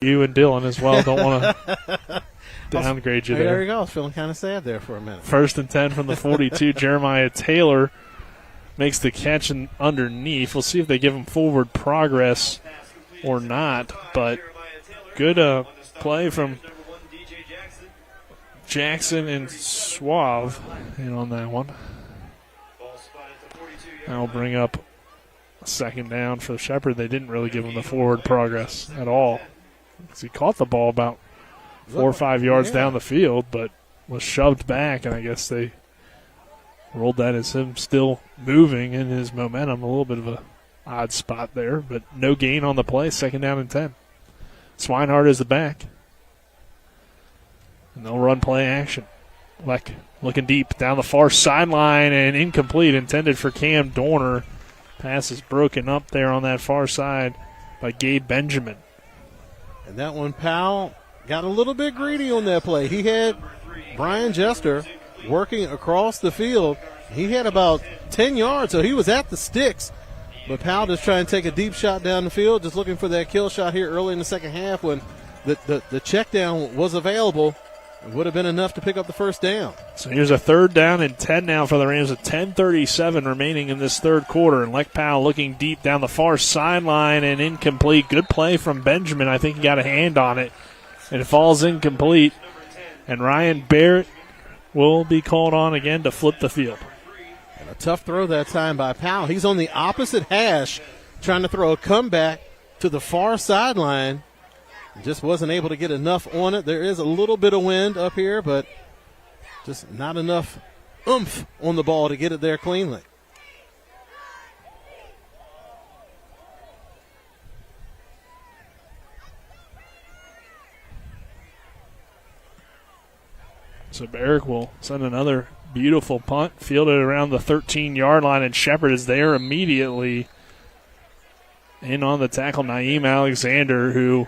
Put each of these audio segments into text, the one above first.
You and Dylan as well. Don't want to downgrade you there. There you go. I was feeling kind of sad there for a minute. 1st and 10 from the 42. Jeremiah Taylor makes the catch underneath. We'll see if they give him forward progress or not. But good play from Jackson and Suave in on that one. That'll bring up a 2nd down for Shepherd. They didn't really give him the forward progress at all. He caught the ball about 4 or 5 yards down the field, but was shoved back, and I guess they rolled that as him still moving in his momentum. A little bit of a odd spot there, but no gain on the play. 2nd down and 10. Swinehart is the back. And they'll run play action. Leck looking deep down the far sideline and incomplete, intended for Cam Dorner. Pass is broken up there on that far side by Gabe Benjamin. And that one, Powell got a little bit greedy on that play. He had Brian Jester working across the field. He had about 10 yards, so he was at the sticks. But Powell just trying to take a deep shot down the field, just looking for that kill shot here early in the second half when the check down was available. It would have been enough to pick up the 1st down. So here's a 3rd down and 10 now for the Rams with 10:37 remaining in this 3rd quarter. And Leck Powell looking deep down the far sideline and incomplete. Good play from Benjamin. I think he got a hand on it. And it falls incomplete. And Ryan Barrett will be called on again to flip the field. And a tough throw that time by Powell. He's on the opposite hash trying to throw a comeback to the far sideline. Just wasn't able to get enough on it. There is a little bit of wind up here, but just not enough oomph on the ball to get it there cleanly. So Barrick will send another beautiful punt, fielded around the 13-yard line, and Shepherd is there immediately. In on the tackle, Naeem Alexander, who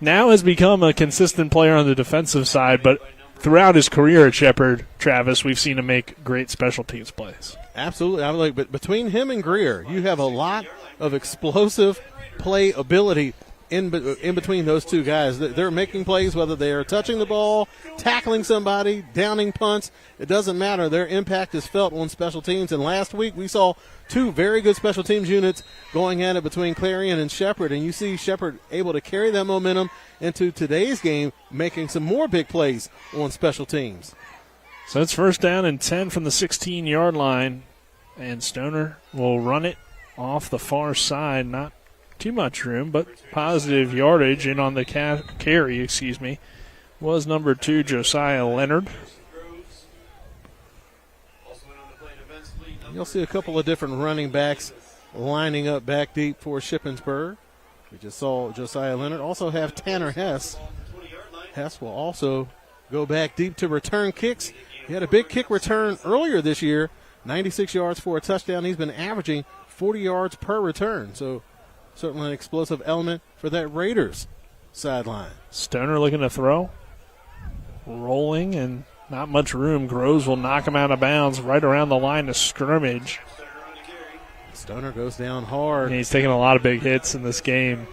now has become a consistent player on the defensive side, but throughout his career at Shepherd, Travis, we've seen him make great special teams plays. Absolutely. But between him and Greer, you have a lot of explosive play ability in between those two guys. They're making plays, whether they are touching the ball, tackling somebody, downing punts. It doesn't matter. Their impact is felt on special teams. And last week we saw 2 very good special teams units going at it between Clarion and Shepherd. And you see Shepherd able to carry that momentum into today's game, making some more big plays on special teams. So it's 1st down and 10 from the 16-yard line. And Stoner will run it off the far side. Not too much room, but positive yardage. And on the carry, was number 2, Josiah Leonard. You'll see a couple of different running backs lining up back deep for Shippensburg. We just saw Josiah Leonard. Also have Tanner Hess. Hess will also go back deep to return kicks. He had a big kick return earlier this year, 96 yards for a touchdown. He's been averaging 40 yards per return. So certainly an explosive element for that Raiders sideline. Stoner looking to throw. Rolling and not much room. Groves will knock him out of bounds right around the line of scrimmage. Stoner goes down hard. And he's taking a lot of big hits in this game.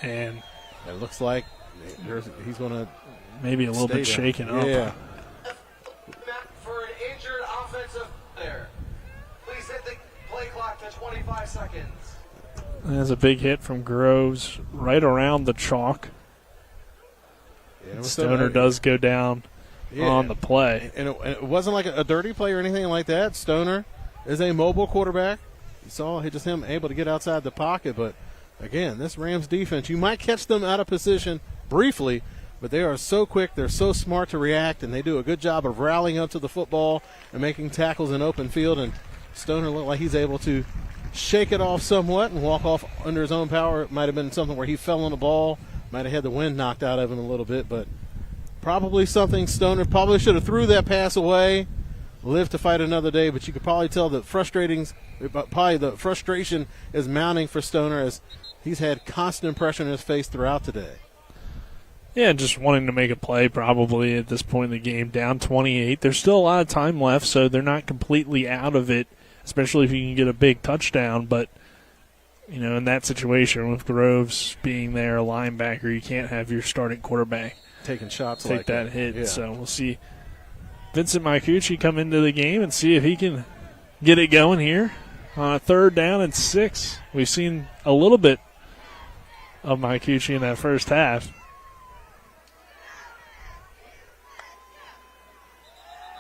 And it looks like he's going to maybe a little bit shaken up. Yeah. For an injured offensive player, please hit the play clock to 25 seconds. There's a big hit from Groves right around the chalk. Stoner does go down on the play. And it wasn't like a dirty play or anything like that. Stoner is a mobile quarterback. You saw just him able to get outside the pocket. But, again, this Rams defense, you might catch them out of position briefly, but they are so quick, they're so smart to react, and they do a good job of rallying up to the football and making tackles in open field. And Stoner looked like he's able to shake it off somewhat and walk off under his own power. It might have been something where he fell on the ball. Might have had the wind knocked out of him a little bit, but probably something Stoner probably should have threw that pass away, lived to fight another day, but you could probably tell the frustration is mounting for Stoner as he's had constant pressure in his face throughout today. Yeah, just wanting to make a play probably at this point in the game, down 28. There's still a lot of time left, so they're not completely out of it, especially if you can get a big touchdown, but in that situation with Groves being there, a linebacker, you can't have your starting quarterback taking shots take like that hit. Yeah. So we'll see Vincent Maicucci come into the game and see if he can get it going here on a 3rd down and 6. We've seen a little bit of Maicucci in that first half.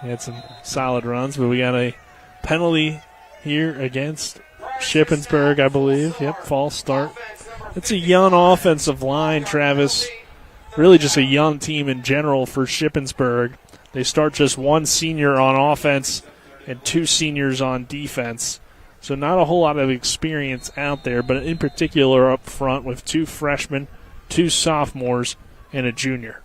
He had some solid runs, but we got a penalty here against Shippensburg, I believe. Yep, false start. It's a young offensive line, Travis. Really just a young team in general for Shippensburg. They start just 1 senior on offense and 2 seniors on defense. So not a whole lot of experience out there, but in particular up front with 2 freshmen, 2 sophomores, and a junior.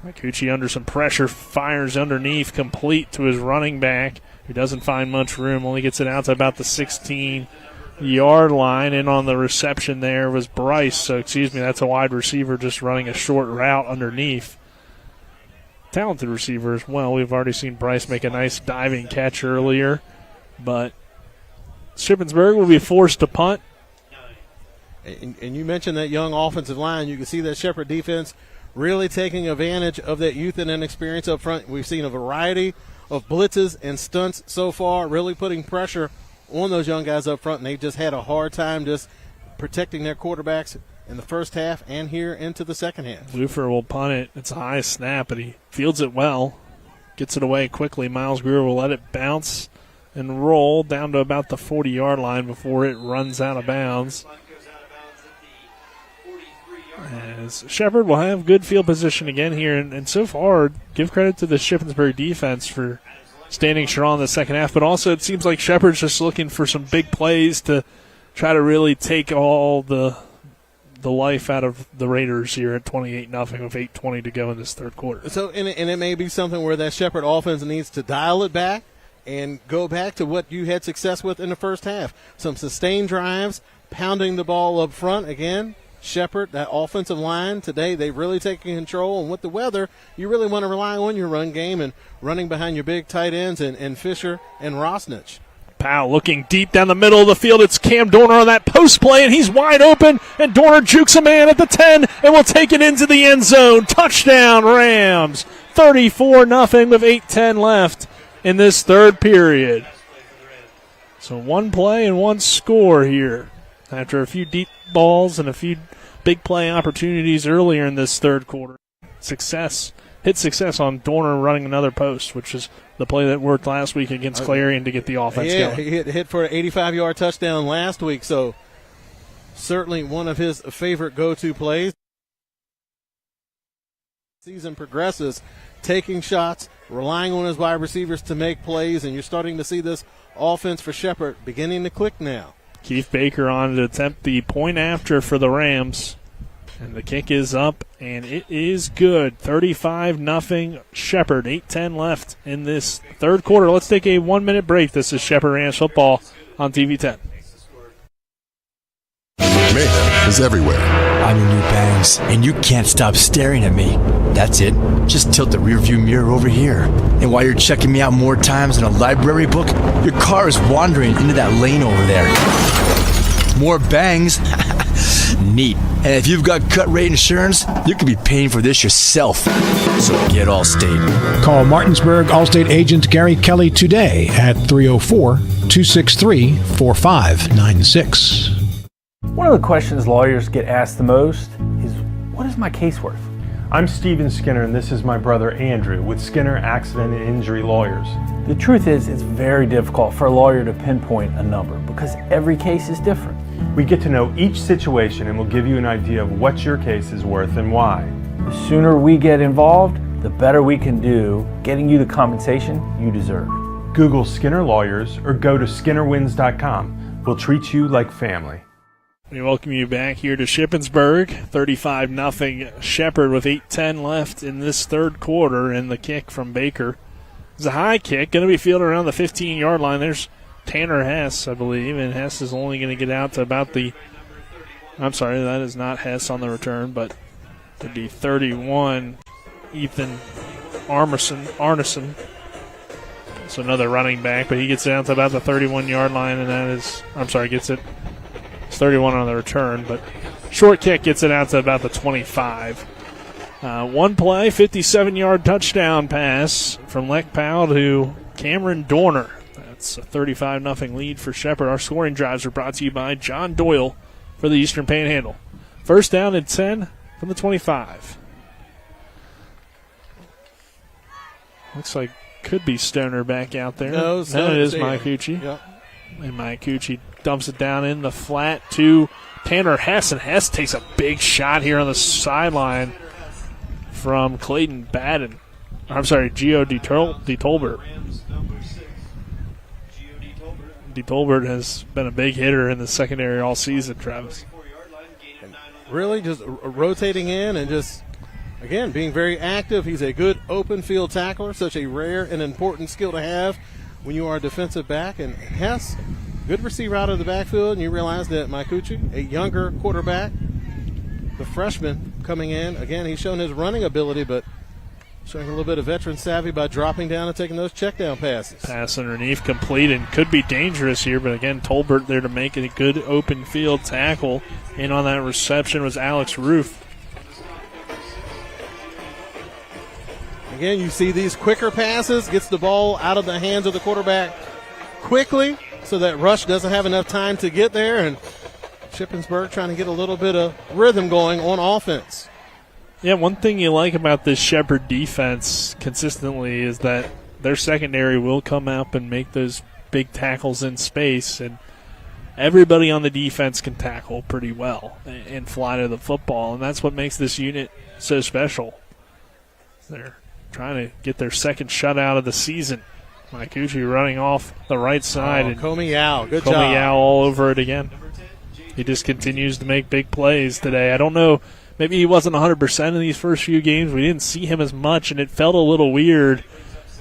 Maicucci under some pressure, fires underneath, complete to his running back, who doesn't find much room, only gets it out to about the 16-yard line, and on the reception there was Bryce. So, that's a wide receiver just running a short route underneath. Talented receiver as well. We've already seen Bryce make a nice diving catch earlier, but Shippensburg will be forced to punt. And you mentioned that young offensive line. You can see that Shepherd defense really taking advantage of that youth and inexperience up front. We've seen a variety of blitzes and stunts so far, really putting pressure on those young guys up front, and they've just had a hard time just protecting their quarterbacks in the first half and here into the second half. Lufer will punt it. It's a high snap, but he fields it well. Gets it away quickly. Miles Greer will let it bounce and roll down to about the 40-yard line before it runs out of bounds. As Shepherd will have good field position again here, and so far, give credit to the Shippensburg defense for standing strong in the second half, but also it seems like Shepherd's just looking for some big plays to try to really take all the life out of the Raiders here at 28-0 with 8:20 to go in this third quarter. So, and it may be something where that Shepherd offense needs to dial it back and go back to what you had success with in the first half. Some sustained drives, pounding the ball up front again. Shepherd, that offensive line today, they've really taken control. And with the weather, you really want to rely on your run game and running behind your big tight ends and Fisher and Rosnich. Powell looking deep down the middle of the field. It's Cam Dorner on that post play, and he's wide open. And Dorner jukes a man at the 10 and will take it into the end zone. Touchdown, Rams. 34-0 with 8:10 left in this third period. So 1 play and 1 score here after a few deep balls and a few big play opportunities earlier in this third quarter. Success on Dorner running another post, which is the play that worked last week against Clarion to get the offense going. He hit for an 85-yard touchdown last week, so certainly one of his favorite go-to plays. Season progresses, taking shots, relying on his wide receivers to make plays, and you're starting to see this offense for Shepherd beginning to click now. Keith Baker on to attempt the point after for the Rams. And the kick is up, and it is good. 35-0 Shepherd. 8:10 left in this third quarter. Let's take a 1-minute break. This is Shepherd Rams football on TV 10. Mayhem is everywhere. I'm your new bangs, and you can't stop staring at me. That's it. Just tilt the rearview mirror over here. And while you're checking me out more times than a library book, your car is wandering into that lane over there. More bangs. Neat. And if you've got cut rate insurance, you could be paying for this yourself. So get Allstate. Call Martinsburg Allstate agent Gary Kelly today at 304-263-4596. One of the questions lawyers get asked the most is, what is my case worth? I'm Steven Skinner, and this is my brother Andrew with Skinner Accident and Injury Lawyers. The truth is, it's very difficult for a lawyer to pinpoint a number because every case is different. We get to know each situation and we'll give you an idea of what your case is worth and why. The sooner we get involved, the better we can do getting you the compensation you deserve. Google Skinner Lawyers or go to SkinnerWins.com. We'll treat you like family. We welcome you back here to Shippensburg. 35-0 Shepherd with 8:10 left in this third quarter, and the kick from Baker. It's a high kick, going to be fielded around the 15-yard line. There's Tanner Hess, I believe, and Hess is only going to get out to about the – I'm sorry, that is not Hess on the return, but it'd be 31, Ethan Arneson. So another running back, but he gets down to about the 31-yard line, and that is – I'm sorry, gets it It's 31 on the return, but short kick gets it out to about the 25. One play, 57-yard touchdown pass from Lech Powell to Cameron Dorner. That's a 35-0 lead for Shepherd. Our scoring drives are brought to you by John Doyle for the Eastern Panhandle. First down and 10 from the 25. Looks like could be Stoner back out there. No, it is Maicucci. Yep. And Maicucci dumps it down in the flat to Tanner Hess. And Hess takes a big shot here on the sideline from Clayton Gio DeTolbert. DeTolbert has been a big hitter in the secondary all season, Travis. Really just rotating in and just, again, being very active. He's a good open field tackler, such a rare and important skill to have when you are a defensive back. And Hess, good receiver out of the backfield, and you realize that Maicucci, a younger quarterback, the freshman coming in, again, he's shown his running ability, but showing a little bit of veteran savvy by dropping down and taking those check down passes. Pass underneath, complete, and could be dangerous here, but again, Tolbert there to make it a good open field tackle. In on that reception was Alex Roof. Again, you see these quicker passes, gets the ball out of the hands of the quarterback quickly so that Rush doesn't have enough time to get there, and Shippensburg trying to get a little bit of rhythm going on offense. Yeah, one thing you like about this Shepherd defense consistently is that their secondary will come up and make those big tackles in space, and everybody on the defense can tackle pretty well and fly to the football, and that's what makes this unit so special. They're trying to get their second shutout of the season. Maicucci running off the right side. And Comey-Yao, good job. Comey-Yao all over it again. He just continues to make big plays today. I don't know, maybe he wasn't 100% in these first few games. We didn't see him as much, and it felt a little weird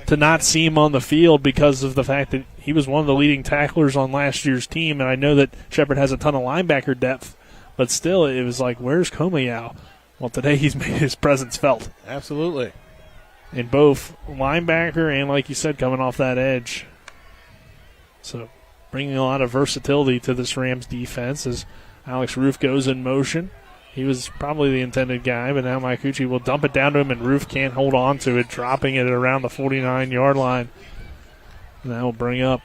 to not see him on the field because of the fact that he was one of the leading tacklers on last year's team, and I know that Shepherd has a ton of linebacker depth, but still it was like, where's Comey-Yao? Well, today he's made his presence felt. Absolutely. In both linebacker and, like you said, coming off that edge. So bringing a lot of versatility to this Rams defense as Alex Roof goes in motion. He was probably the intended guy, but now Maicucci will dump it down to him, and Roof can't hold on to it, dropping it around the 49-yard line. And that will bring up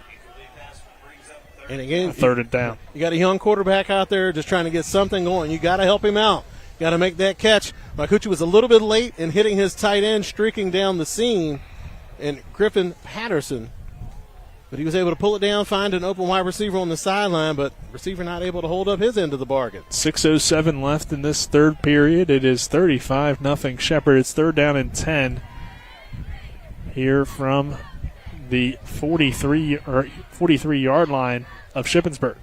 and again, a third and down. You got a young quarterback out there just trying to get something going. You got to help him out. Got to make that catch. Maicucci was a little bit late in hitting his tight end, streaking down the seam, and Griffin Patterson. But he was able to pull it down, find an open wide receiver on the sideline, but receiver not able to hold up his end of the bargain. 6:07 left in this third period. It is 35-0 Shepherd. It's third down and 10 here from the 43-yard line of Shippensburg.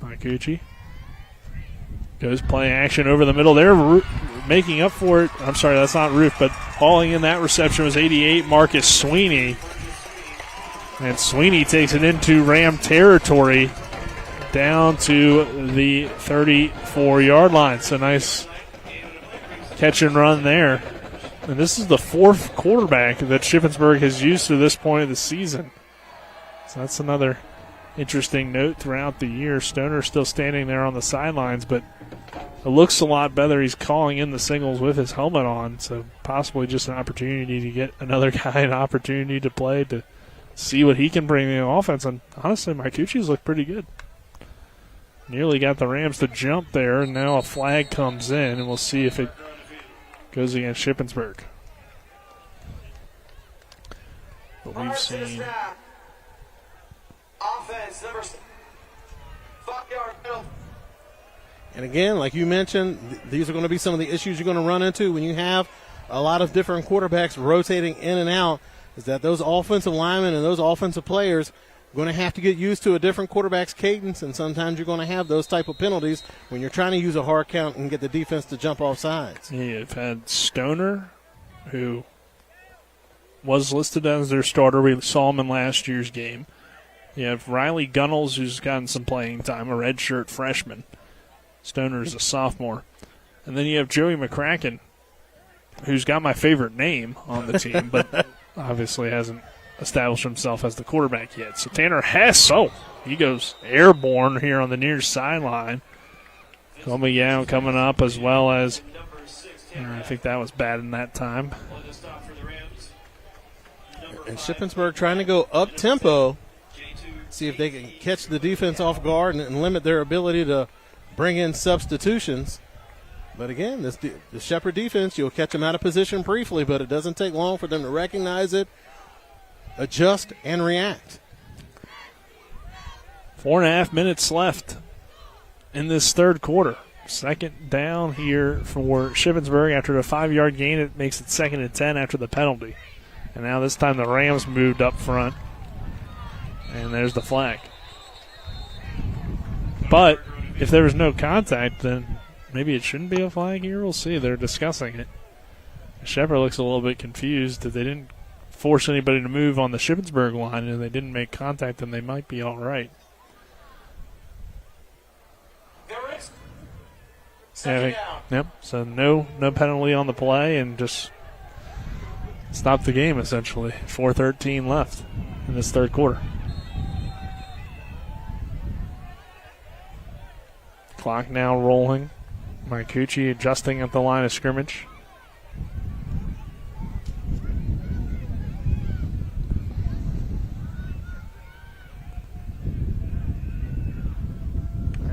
Maicucci goes play action over the middle there, making up for it. I'm sorry, that's not Roof, but hauling in that reception was 88, Marcus Sweeney. And Sweeney takes it into Ram territory down to the 34-yard line. So nice catch and run there. And this is the fourth quarterback that Shippensburg has used to this point of the season. So that's another interesting note throughout the year. Stoner still standing there on the sidelines, but it looks a lot better. He's calling in the signals with his helmet on, so possibly just an opportunity to get another guy an opportunity to play to see what he can bring in the offense. And honestly, Maicucci's looked pretty good. Nearly got the Rams to jump there, and now a flag comes in, and we'll see if it goes against Shippensburg. But we've seen offense number 5-yard penalty. And again, like you mentioned, these are going to be some of the issues you're going to run into when you have a lot of different quarterbacks rotating in and out, is that those offensive linemen and those offensive players are going to have to get used to a different quarterback's cadence, and sometimes you're going to have those type of penalties when you're trying to use a hard count and get the defense to jump off sides. You've had Stoner, who was listed as their starter. We saw him in last year's game. You have Riley Gunnels, who's gotten some playing time, a redshirt freshman. Stoner's a sophomore. And then you have Joey McCracken, who's got my favorite name on the team, but obviously hasn't established himself as the quarterback yet. So Tanner Hess, he goes airborne here on the near sideline. Comey coming up as well as, I think that was bad in that time. And Shippensburg trying to go up-tempo, see if they can catch the defense off guard and limit their ability to bring in substitutions. But again, the Shepherd defense, you'll catch them out of position briefly, but it doesn't take long for them to recognize it, adjust, and react. 4.5 minutes left in this third quarter. Second down here for Shippensburg after a 5-yard gain. It makes it 2nd and 10 after the penalty. And now this time the Rams moved up front. And there's the flag. But if there was no contact, then maybe it shouldn't be a flag here. We'll see. They're discussing it. Shepherd looks a little bit confused that they didn't force anybody to move on the Shippensburg line and they didn't make contact, then they might be all right. Yep. So no penalty on the play and just stop the game essentially. 4:13 left in this third quarter. Clock now rolling. Marcucci adjusting at the line of scrimmage.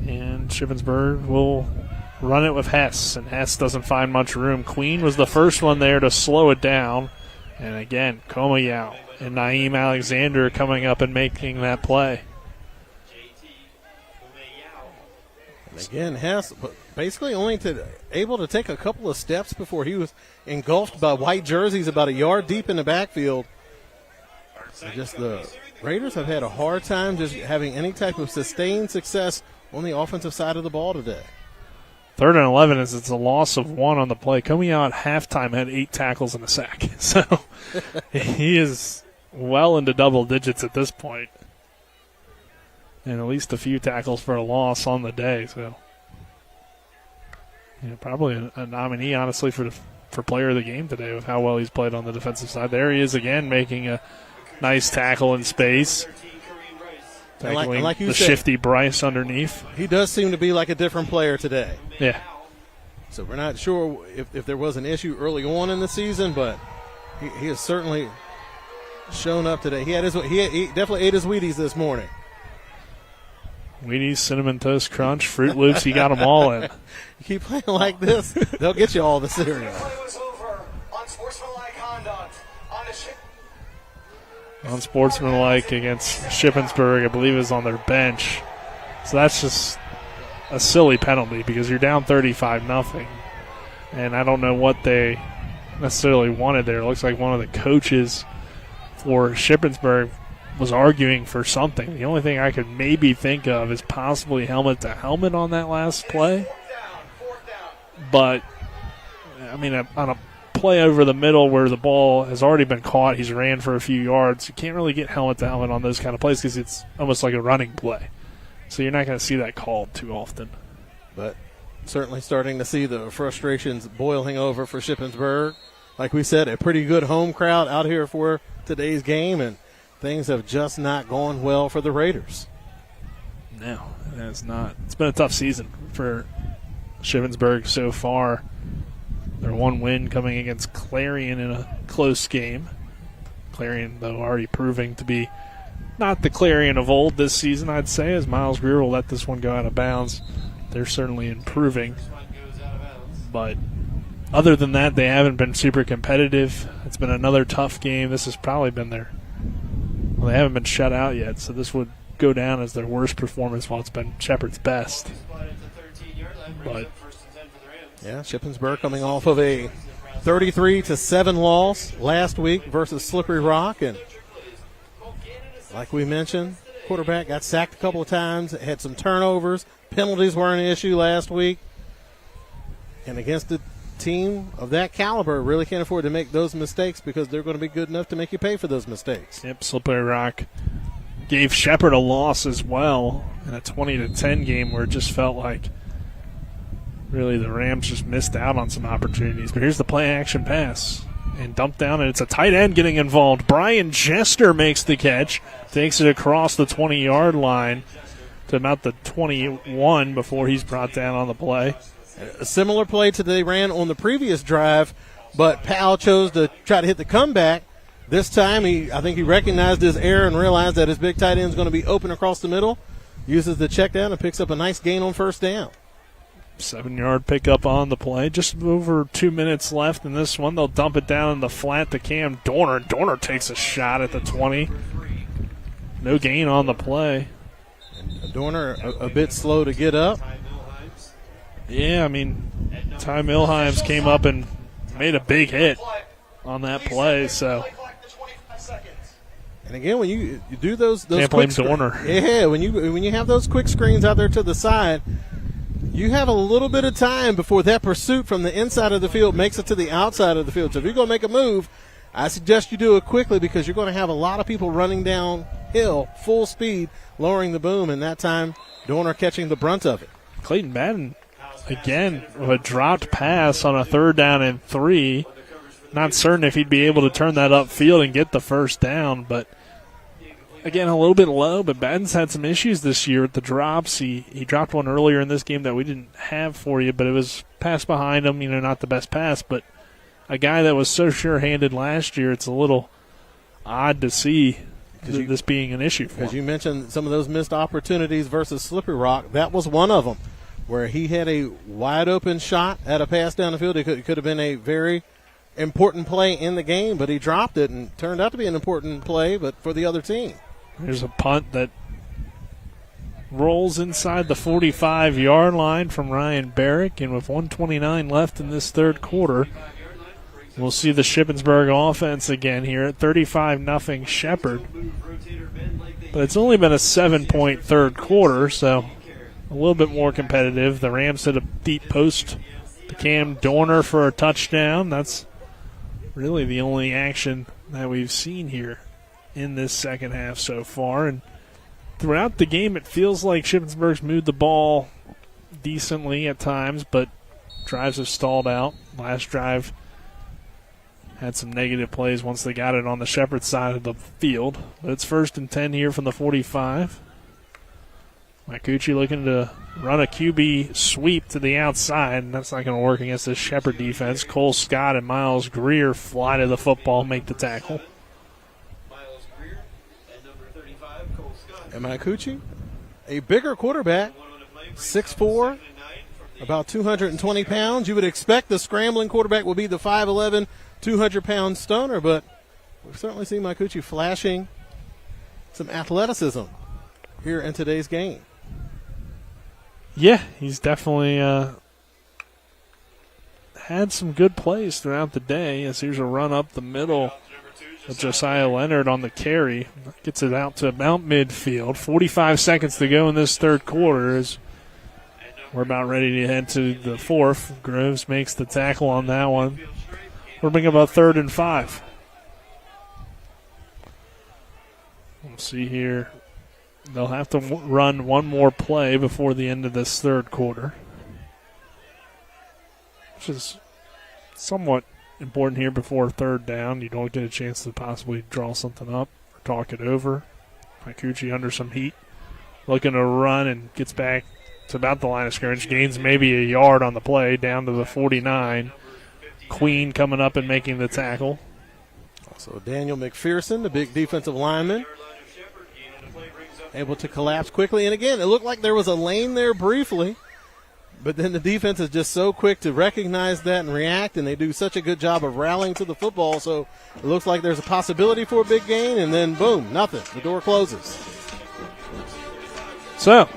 And Shippensburg will run it with Hess, and Hess doesn't find much room. Queen was the first one there to slow it down. And again, Komayao and Naeem Alexander coming up and making that play. And again, Hess basically only able to take a couple of steps before he was engulfed by white jerseys about a yard deep in the backfield. So just the Raiders have had a hard time just having any type of sustained success on the offensive side of the ball today. 3rd and 11 as it's a loss of 1 on the play. Komayao at halftime had 8 tackles and a sack. So he is well into double digits at this point. And at least a few tackles for a loss on the day. So probably a nominee, honestly, for player of the game today with how well he's played on the defensive side. There he is again making a nice tackle in space. Tackling like the shifty Bryce underneath. He does seem to be like a different player today. Yeah. So we're not sure if there was an issue early on in the season, but he has certainly shown up today. He definitely ate his Wheaties this morning. Wheaties, Cinnamon Toast Crunch, Fruit Loops, he got them all in. You keep playing like this, they'll get you all the cereal. Unsportsmanlike against Shippensburg, I believe, is on their bench. So that's just a silly penalty because you're down 35-0. And I don't know what they necessarily wanted there. It looks like one of the coaches for Shippensburg was arguing for something. The only thing I could maybe think of is possibly helmet-to-helmet on that last play. But, I mean, on a play over the middle where the ball has already been caught, he's ran for a few yards, you can't really get helmet-to-helmet on those kind of plays because it's almost like a running play. So you're not going to see that called too often. But certainly starting to see the frustrations boiling over for Shippensburg. Like we said, a pretty good home crowd out here for today's game, and things have just not gone well for the Raiders. No, it's not. It's been a tough season for Shippensburg so far. Their one win coming against Clarion in a close game. Clarion, though, already proving to be not the Clarion of old this season, I'd say, as Miles Greer will let this one go out of bounds. They're certainly improving. But other than that, they haven't been super competitive. It's been another tough game. This has probably been they haven't been shut out yet, so this would go down as their worst performance while it's been Shepherd's best. But yeah, Shippensburg coming off of a 33-7 loss last week versus Slippery Rock, and like we mentioned, quarterback got sacked a couple of times, had some turnovers, penalties were an issue last week, and against a team of that caliber, really can't afford to make those mistakes because they're going to be good enough to make you pay for those mistakes. Yep, Slippery Rock gave Shepherd a loss as well in a 20-10 game where it just felt like really the Rams just missed out on some opportunities. But here's the play-action pass. and dumped down, and it's a tight end getting involved. Brian Jester makes the catch, takes it across the 20-yard line to about the 21 before he's brought down on the play. A similar play to they ran on the previous drive, but Powell chose to try to hit the comeback. This time, I think he recognized his error and realized that his big tight end is going to be open across the middle, uses the check down and picks up a nice gain on first down. 7-yard pickup on the play. Just over 2 minutes left in this one. They'll dump it down in the flat to Cam Dorner. Dorner takes a shot at the 20. No gain on the play. Dorner a bit slow to get up. Yeah, I mean, Ty Milheims came up and made a big hit on that play. So, and again, when you do those can't blame Dorner. Yeah, when you have those quick screens out there to the side, you have a little bit of time before that pursuit from the inside of the field makes it to the outside of the field. So if you're going to make a move, I suggest you do it quickly because you're going to have a lot of people running downhill, full speed, lowering the boom, and that time Dorner catching the brunt of it. Clayton Madden, again, with a dropped pass on a 3rd down and 3. Not certain if he'd be able to turn that upfield and get the first down, but again, a little bit low, but Madden's had some issues this year with the drops. He dropped one earlier in this game that we didn't have for you, but it was pass behind him, not the best pass, but a guy that was so sure-handed last year, it's a little odd to see this being an issue for him. Because you mentioned some of those missed opportunities versus Slippery Rock. That was one of them, where he had a wide-open shot at a pass down the field. It could have been a very important play in the game, but he dropped it and turned out to be an important play, but for the other team. There's a punt that rolls inside the 45-yard line from Ryan Barrick, and with 1:29 left in this third quarter, we'll see the Shippensburg offense again here at 35-0 Shepherd. But it's only been a 7-point third quarter, so a little bit more competitive. The Rams hit a deep post to Cam Dorner for a touchdown. That's really the only action that we've seen here in this second half so far. And throughout the game, it feels like Shippensburg's moved the ball decently at times, but drives have stalled out. Last drive had some negative plays once they got it on the Shepherd side of the field. But it's 1st and 10 here from the 45. Makuchi looking to run a QB sweep to the outside, and that's not going to work against this Shepherd defense. Cole Scott and Miles Greer fly to the football, make the tackle. Miles Greer and number 35, Cole Scott. And Makuchi, a bigger quarterback, 6'4", about 220 pounds. You would expect the scrambling quarterback will be the 5'11", 200-pound stoner, but we've certainly seen Makuchi flashing some athleticism here in today's game. Yeah, he's definitely had some good plays throughout the day. As here's a run up the middle with Josiah Leonard on the carry. Gets it out to about midfield. 45 seconds to go in this third quarter as we're about ready to head to the fourth. Groves makes the tackle on that one. We're bringing about 3rd and 5. We'll see here. They'll have to run one more play before the end of this third quarter, which is somewhat important here before 3rd down. You don't get a chance to possibly draw something up or talk it over. Makuchi under some heat, looking to run and gets back to about the line of scrimmage. Gains maybe a yard on the play down to the 49. Queen coming up and making the tackle. So Daniel McPherson, the big defensive lineman, able to collapse quickly. And again, it looked like there was a lane there briefly, but then the defense is just so quick to recognize that and react, and they do such a good job of rallying to the football. So it looks like there's a possibility for a big gain, and then boom, nothing. The door closes. So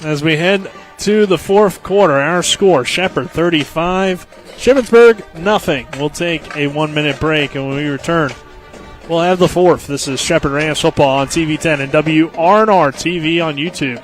as we head to the fourth quarter, our score, Shepherd 35, Shippensburg nothing. We'll take a 1-minute break, and when we return, we'll have the fourth. This is Shepherd Rams football on TV10 and WRNR TV on YouTube.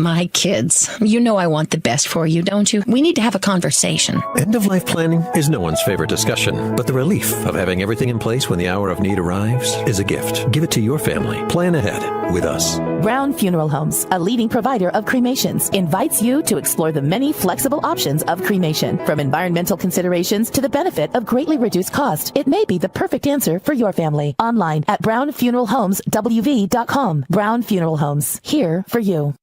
My kids. You know I want the best for you, don't you? We need to have a conversation. End-of-life planning is no one's favorite discussion, but the relief of having everything in place when the hour of need arrives is a gift. Give it to your family. Plan ahead with us. Brown Funeral Homes, a leading provider of cremations, invites you to explore the many flexible options of cremation. From environmental considerations to the benefit of greatly reduced cost, it may be the perfect answer for your family. Online at brownfuneralhomeswv.com. Brown Funeral Homes, here for you.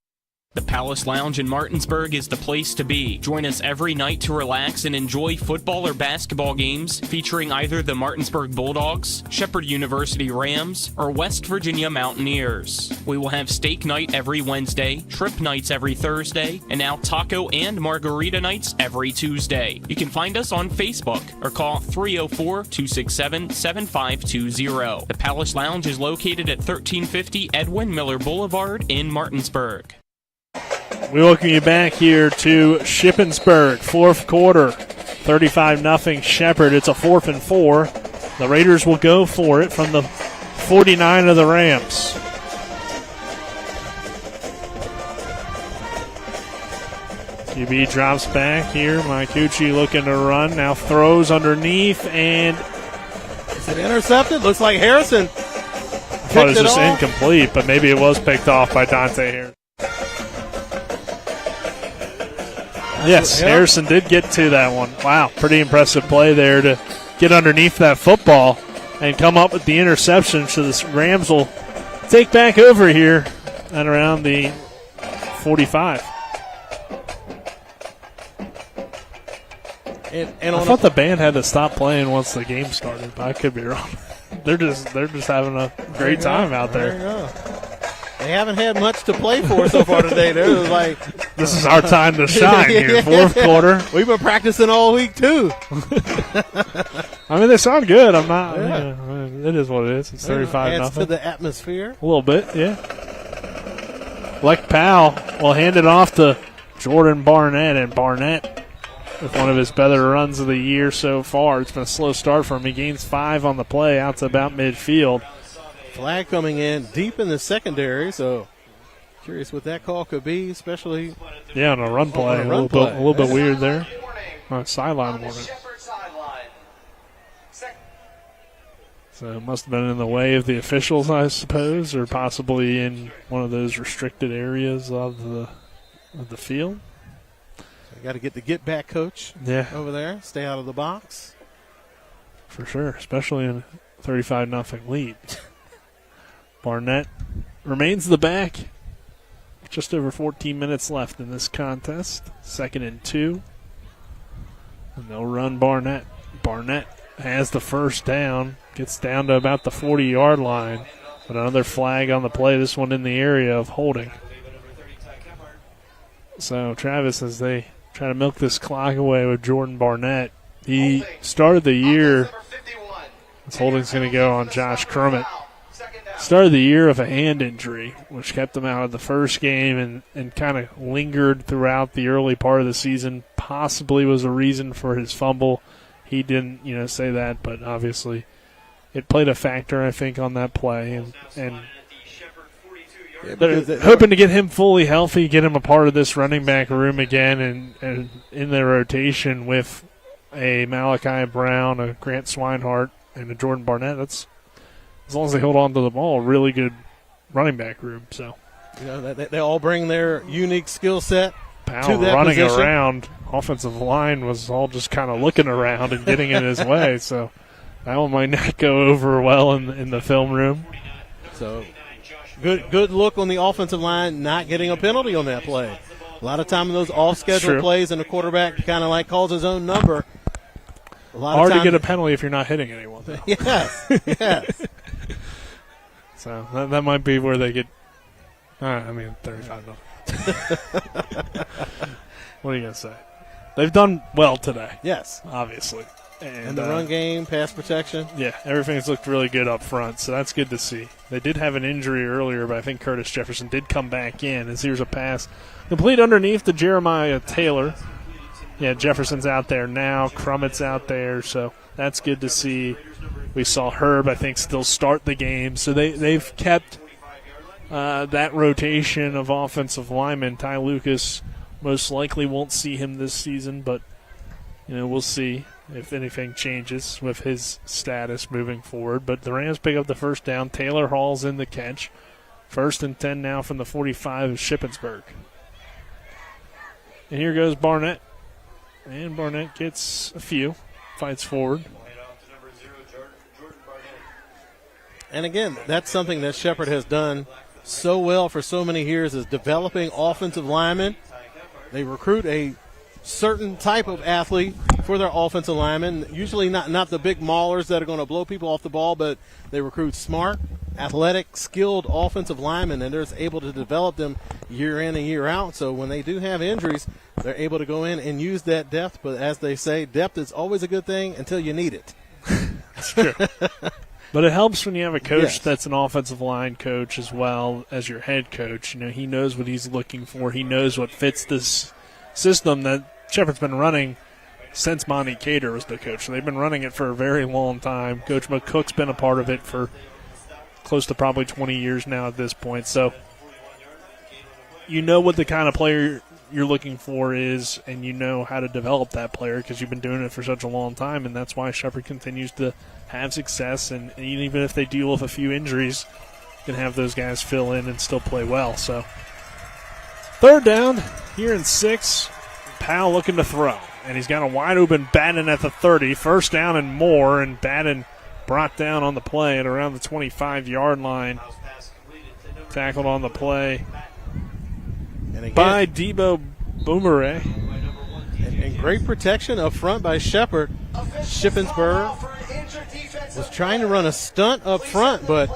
The Palace Lounge in Martinsburg is the place to be. Join us every night to relax and enjoy football or basketball games featuring either the Martinsburg Bulldogs, Shepherd University Rams, or West Virginia Mountaineers. We will have steak night every Wednesday, trip nights every Thursday, and now taco and margarita nights every Tuesday. You can find us on Facebook or call 304-267-7520. The Palace Lounge is located at 1350 Edwin Miller Boulevard in Martinsburg. We welcome you back here to Shippensburg, fourth quarter, 35-0 Shepherd. It's a 4th and 4. The Raiders will go for it from the 49 of the Rams. QB drops back here. Mikuchi looking to run. Now throws underneath, and is it intercepted? Looks like Harrison. I thought it was just incomplete, but maybe it was picked off by Dante Harrison. Yes, yep. Harrison did get to that one. Wow, pretty impressive play there to get underneath that football and come up with the interception. So the Rams will take back over here at around the 45. And I thought the band had to stop playing once the game started, but I could be wrong. They're just having a great time out there. There you go. They haven't had much to play for so far today. They're like, this is our time to shine here, fourth quarter. We've been practicing all week, too. I mean, they sound good. I'm not. Yeah. It is what it is. It's 35-0. Adds to the atmosphere. A little bit, yeah. Lek Powell will hand it off to Jordan Barnett, and Barnett with one of his better runs of the year so far. It's been a slow start for him. He gains 5 on the play out to about midfield. Flag coming in deep in the secondary, so curious what that call could be, especially on a run play. A little bit weird there. Sideline warning. So it must have been in the way of the officials, I suppose, or possibly in one of those restricted areas of the field. You got to get the get-back coach over there. Stay out of the box. For sure, especially in a 35-0 lead. Barnett remains the back. Just over 14 minutes left in this contest. 2nd and 2. And they'll run Barnett. Barnett has the first down. Gets down to about the 40-yard line. But another flag on the play. This one in the area of holding. So Travis, as they try to milk this clock away with Jordan Barnett, he started the year. This holding's going to go on Josh Crummett. Started the year of a hand injury, which kept him out of the first game and kind of lingered throughout the early part of the season. Possibly was a reason for his fumble. He didn't, say that, but obviously it played a factor, I think, on that play. And they're hoping to get him fully healthy, get him a part of this running back room again, and in their rotation with a Malachi Brown, a Grant Swinehart, and a Jordan Barnett. That's, as long as they hold on to the ball, really good running back room. So, they all bring their unique skill set Powell to that running position. Around. Offensive line was all just kind of looking around and getting in his way. So that one might not go over well in the film room. So good look on the offensive line, not getting a penalty on that play. A lot of time in those off-schedule plays, and the quarterback kind of calls his own number. Hard to get a penalty if you're not hitting anyone. Yes. So that might be where they get. 35. What are you gonna say? They've done well today. Yes, obviously. And the run game, pass protection. Yeah, everything's looked really good up front, so that's good to see. They did have an injury earlier, but I think Curtis Jefferson did come back in. As here's a pass complete underneath to Jeremiah Taylor. Yeah, Jefferson's out there now. Crummett's out there, so that's good to see. We saw Herb, I think, still start the game. So they've kept that rotation of offensive linemen. Ty Lucas most likely won't see him this season, but we'll see if anything changes with his status moving forward. But the Rams pick up the first down. Taylor Hall's in the catch. 1st and 10 now from the 45 of Shippensburg. And here goes Barnett. And Barnett gets a few. Fights forward. And again, that's something that Shepherd has done so well for so many years, is developing offensive linemen. They recruit a certain type of athlete for their offensive linemen, usually not the big maulers that are going to blow people off the ball, but they recruit smart, athletic, skilled offensive linemen, and they're able to develop them year in and year out. So when they do have injuries, they're able to go in and use that depth. But as they say, depth is always a good thing until you need it. That's true. But it helps when you have a coach that's an offensive line coach as well as your head coach. He knows what he's looking for. He knows what fits this system that Shepherd's been running since Monty Cater was the coach. So they've been running it for a very long time. Coach McCook's been a part of it for close to probably 20 years now at this point. So you know what the kind of player you're looking for is, and you know how to develop that player because you've been doing it for such a long time, and that's why Shepherd continues to have success. And even if they deal with a few injuries, can have those guys fill in and still play well. So 3rd down here in 6. Powell looking to throw, and he's got a wide open Batten at the 30. 1st down and more, and Batten brought down on the play at around the 25-yard line. Tackled on the play by Debo Boomerang. And great protection up front by Shepherd. Shippensburg was trying to run a stunt up front, but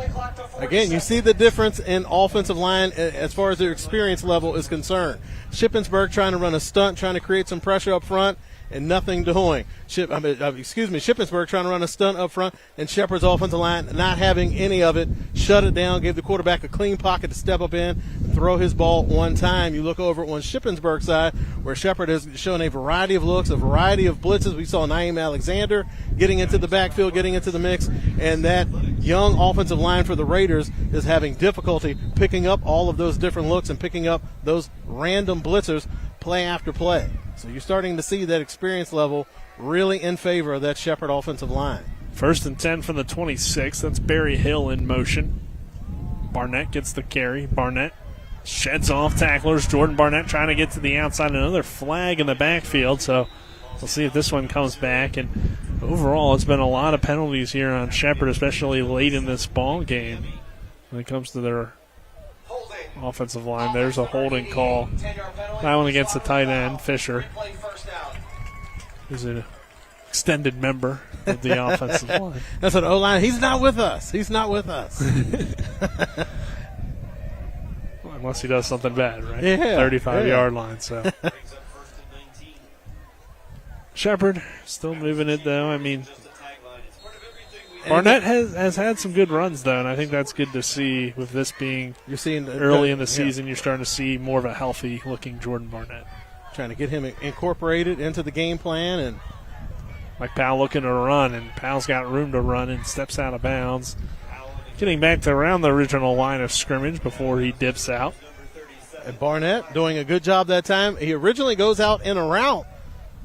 again, you see the difference in offensive line as far as their experience level is concerned. Shippensburg trying to run a stunt, trying to create some pressure up front, and nothing doing. Shippensburg trying to run a stunt up front, and Shepherd's offensive line not having any of it. Shut it down, gave the quarterback a clean pocket to step up in, throw his ball one time. You look over on Shippensburg's side, where Shepherd has shown a variety of looks, a variety of blitzes. We saw Naeem Alexander getting into the backfield, getting into the mix, and that young offensive line for the Raiders is having difficulty picking up all of those different looks and picking up those random blitzers play after play. So you're starting to see that experience level really in favor of that Shepherd offensive line. 1st and 10 from the 26. That's Barry Hill in motion. Barnett gets the carry. Barnett sheds off tacklers. Jordan Barnett trying to get to the outside. Another flag in the backfield. So we'll see if this one comes back. And overall, it's been a lot of penalties here on Shepherd, especially late in this ball game when it comes to their offensive line. There's a holding call. That one against the tight end, Fisher, who's an extended member of the offensive line. That's an O-line. He's not with us. He's not with us. Well, unless he does something bad, right? Yeah. 35-yard line. So Shepherd still moving it, though. I mean, Barnett has had some good runs, though, and I think that's good to see with this being you're seeing early in the season. You're starting to see more of a healthy-looking Jordan Barnett. Trying to get him incorporated into the game plan. And Mike Powell looking to run, and Powell's got room to run and steps out of bounds. Getting back to around the original line of scrimmage before he dips out. And Barnett doing a good job that time. He originally goes out in a route,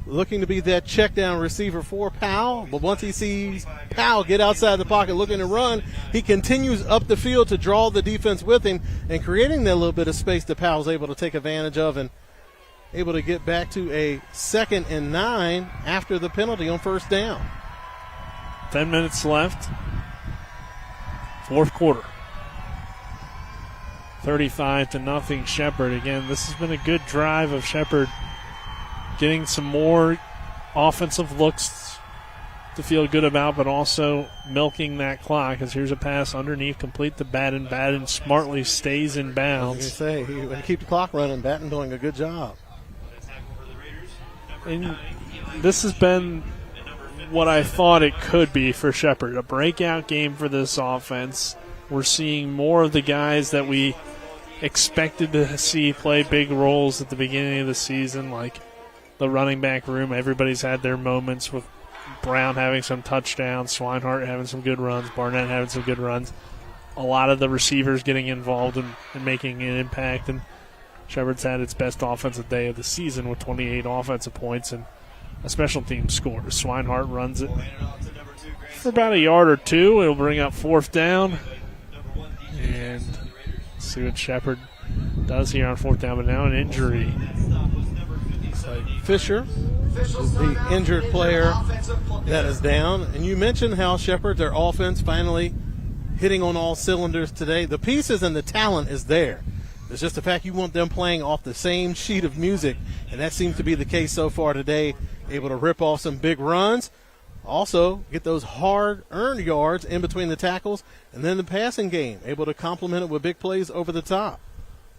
looking to be that check down receiver for Powell. But once he sees Powell get outside the pocket looking to run, he continues up the field to draw the defense with him and creating that little bit of space that Powell's able to take advantage of and able to get back to a 2nd and 9 after the penalty on 1st down. 10 minutes left. 4th quarter. 35-0 Shepherd. Again, this has been a good drive of Shepherd getting some more offensive looks to feel good about, but also milking that clock. As here's a pass underneath, complete to Batten. Batten smartly stays in bounds. I was going to say, when you keep the clock running, Batten doing a good job. And this has been what I thought it could be for Shepherd, a breakout game for this offense. We're seeing more of the guys that we expected to see play big roles at the beginning of the season, like the running back room. Everybody's had their moments, with Brown having some touchdowns, Swinehart having some good runs, Barnett having some good runs. a lot of the receivers getting involved and making an impact. And Shepherd's had its best offensive day of the season with 28 offensive points and a special team score. Swinehart runs it for about a yard or two. It'll bring up 4th down. And see what Shepherd does here on 4th down, but now an injury. Fisher is the injured player that is down. And you mentioned how Shepherd, their offense, finally hitting on all cylinders today. The pieces and the talent is there. It's just the fact you want them playing off the same sheet of music, and that seems to be the case so far today. Able to rip off some big runs. Also, get those hard-earned yards in between the tackles, and then the passing game, able to complement it with big plays over the top.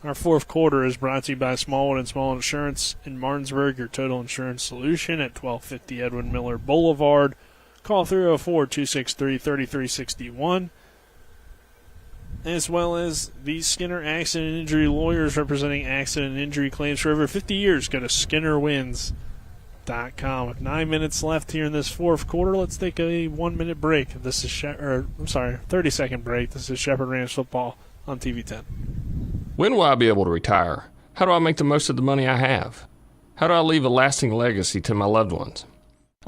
Our 4th quarter is brought to you by Smallwood and Small Insurance in Martinsburg, your total insurance solution at 1250 Edwin Miller Boulevard. Call 304-263-3361. As well as the Skinner Accident and Injury Lawyers representing accident and injury claims for over 50 years. Go to SkinnerWins.com. With 9 minutes left here in this 4th quarter, let's take a 1-minute break. This is 30-second break. This is Shepherd Rams football on TV 10. When will I be able to retire? How do I make the most of the money I have? How do I leave a lasting legacy to my loved ones?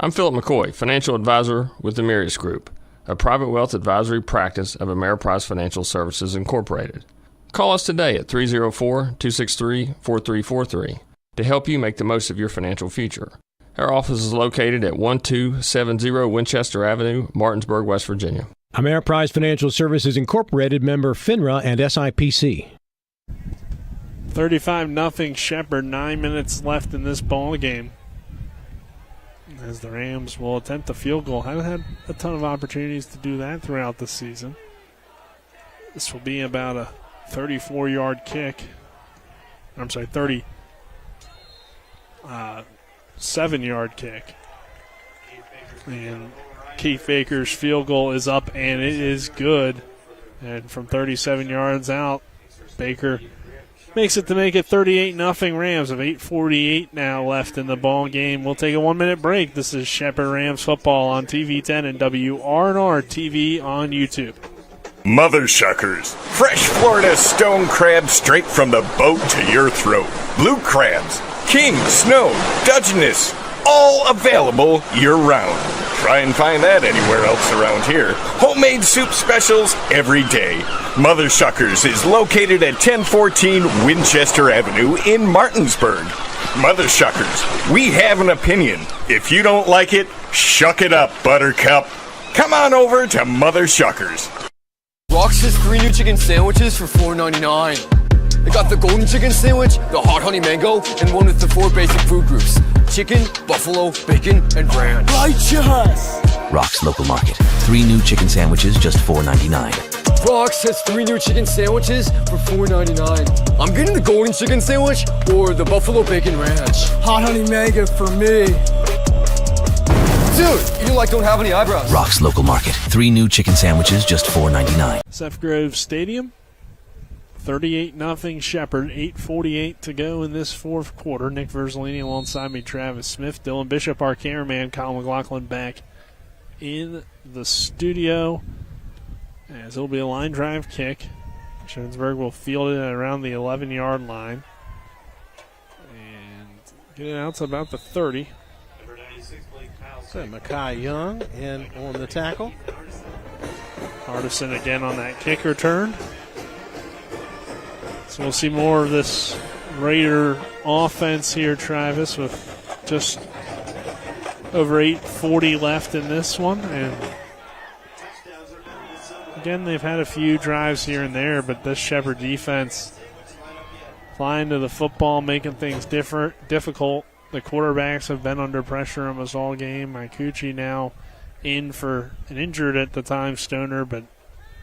I'm Philip McCoy, financial advisor with the Mirius Group, a private wealth advisory practice of Ameriprise Financial Services Incorporated. Call us today at 304-263-4343 to help you make the most of your financial future. Our office is located at 1270 Winchester Avenue, Martinsburg, West Virginia. Ameriprise Financial Services Incorporated, member FINRA and SIPC. 35-0 Shepherd, 9 minutes left in this ball game. As the Rams will attempt a field goal. Haven't had a ton of opportunities to do that throughout the season. This will be about a 34-yard kick. 37-yard kick. And Keith Baker's field goal is up, and it is good. And from 37 yards out, Baker makes it to make it 38-0 Rams, of 8:48 now left in the ball game. We'll take a 1-minute break. This is Shepherd Rams football on TV 10 and WRNR TV on YouTube. Mother Shuckers. Fresh Florida stone crab straight from the boat to your throat. Blue crabs, king, snow, Dutchness, all available year-round. Try and find that anywhere else around here. Homemade soup specials every day. Mother Shuckers is located at 1014 Winchester Avenue in Martinsburg. Mother Shuckers, we have an opinion. If you don't like it, shuck it up, Buttercup. Come on over to Mother Shuckers. Rox has 3 new chicken sandwiches for $4.99. They got the golden chicken sandwich, the hot honey mango, and one with the 4 basic food groups: chicken, buffalo, bacon, and ranch. Righteous! Rock's Local Market. 3 new chicken sandwiches, just $4.99. Rox has 3 new chicken sandwiches for $4.99. I'm getting the golden chicken sandwich or the buffalo bacon ranch. Hot honey mango for me. Dude, you don't have any eyebrows. Rock's Local Market. 3 new chicken sandwiches, just $4.99. Seth Grove Stadium. 38-0 Shepherd, 8:48 to go in this 4th quarter. Nick Verzolini alongside me, Travis Smith, Dylan Bishop, our cameraman, Colin McLaughlin back in the studio. As it'll be a line drive kick. Shippensburg will field it at around the 11-yard line. And get it out to about the 30. So Makai Young in on the tackle. Hardison again on that kick return. So we'll see more of this Raider offense here, Travis, with just over 8:40 left in this one. And again, they've had a few drives here and there, but this Shepherd defense flying to the football, making things difficult. The quarterbacks have been under pressure almost all game. Ikuchi now in for an injured at the time, Stoner, but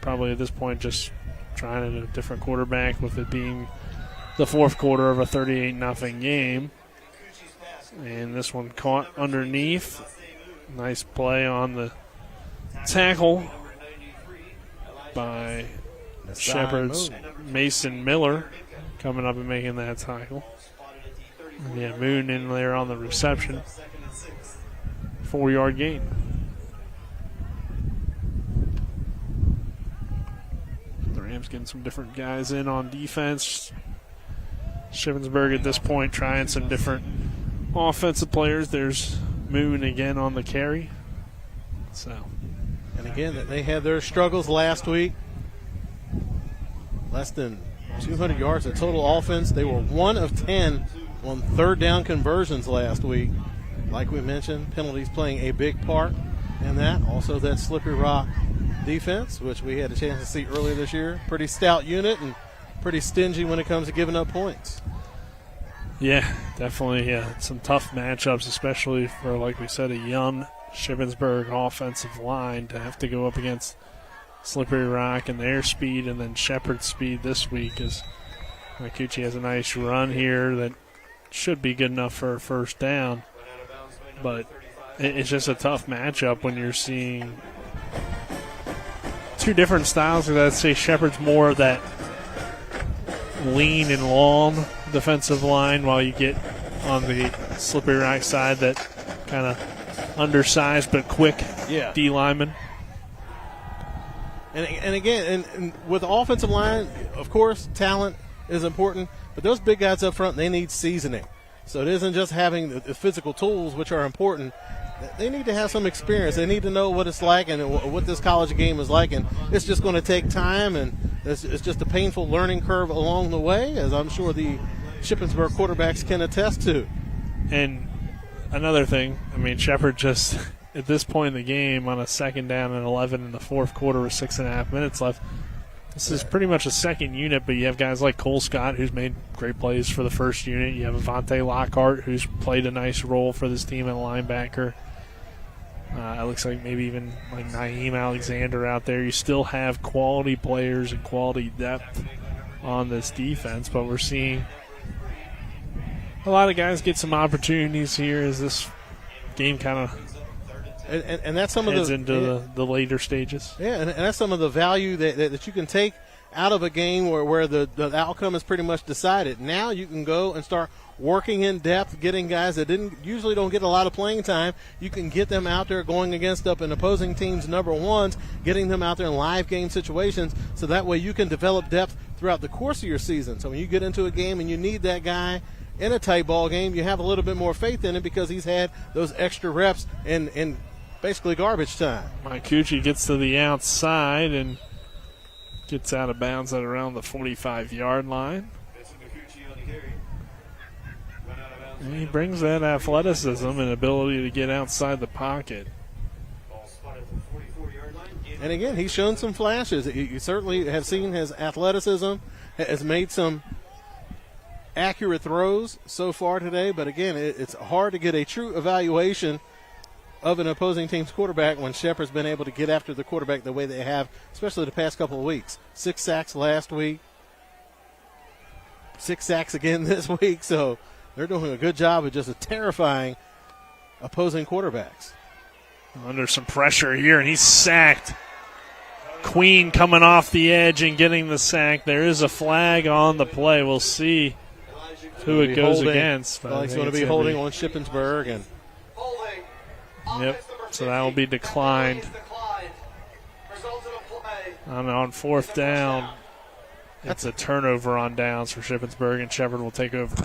probably at this point just trying a different quarterback, with it being the 4th quarter of a 38-0 game. And this one caught underneath. Nice play on the tackle by Shepherd's Mason Miller, coming up and making that tackle. Yeah, Moon in there on the reception. 4-yard gain. Rams getting some different guys in on defense. Shippensburg at this point trying some different offensive players. There's Moon again on the carry. And again, they had their struggles last week. Less than 200 yards of total offense. They were 1 of 10 on third down conversions last week. Like we mentioned, penalties playing a big part in that. Also that Slippery Rock defense, which we had a chance to see earlier this year. Pretty stout unit and pretty stingy when it comes to giving up points. Yeah, definitely. Yeah, some tough matchups, especially for, like we said, a young Shippensburg offensive line to have to go up against Slippery Rock and their speed, and then Shepherd's speed this week. As Makuchi has a nice run here that should be good enough for a first down, but it's just a tough matchup when you're seeing two different styles. I'd say Shepherd's more of that lean and long defensive line, while you get on the Slippery Rock side that kind of undersized but quick D lineman. And again, and with the offensive line, of course, talent is important, but those big guys up front, they need seasoning. So it isn't just having the physical tools, which are important. They need to have some experience. They need to know what it's like and what this college game is like, and it's just going to take time, and it's just a painful learning curve along the way, as I'm sure the Shippensburg quarterbacks can attest to. And another thing, I mean, Shepherd just, at this point in the game, on a 2nd down and 11 in the fourth quarter with 6.5 minutes left, this is pretty much a second unit, but you have guys like Cole Scott, who's made great plays for the first unit. You have Avante Lockhart, who's played a nice role for this team at linebacker. It looks like maybe even like Naeem Alexander out there. You still have quality players and quality depth on this defense, but we're seeing a lot of guys get some opportunities here as this game kind of and that's some heads of into the later stages. Yeah, and that's some of the value that you can take out of a game where the outcome is pretty much decided. Now you can go and start working in depth, getting guys that usually don't get a lot of playing time. You can get them out there going against an opposing team's number ones, getting them out there in live game situations, so that way you can develop depth throughout the course of your season. So when you get into a game and you need that guy in a tight ball game, you have a little bit more faith in him because he's had those extra reps in basically garbage time. Maikuchi gets to the outside and gets out of bounds at around the 45-yard line. And he brings that athleticism and ability to get outside the pocket. And again, he's shown some flashes. You certainly have seen his athleticism, has made some accurate throws so far today. But again, it's hard to get a true evaluation of an opposing team's quarterback when Shepherd's been able to get after the quarterback the way they have, especially the past couple of weeks. 6 sacks last week, 6 sacks again this week. So they're doing a good job of just terrifying opposing quarterbacks. Under some pressure here, and he's sacked. Queen coming off the edge and getting the sack. There is a flag on the play. We'll see who it goes against. He's going to be holding on Shippensburg. And yep, so that will be declined. On 4th down, it's a turnover on downs for Shippensburg, and Shepherd will take over.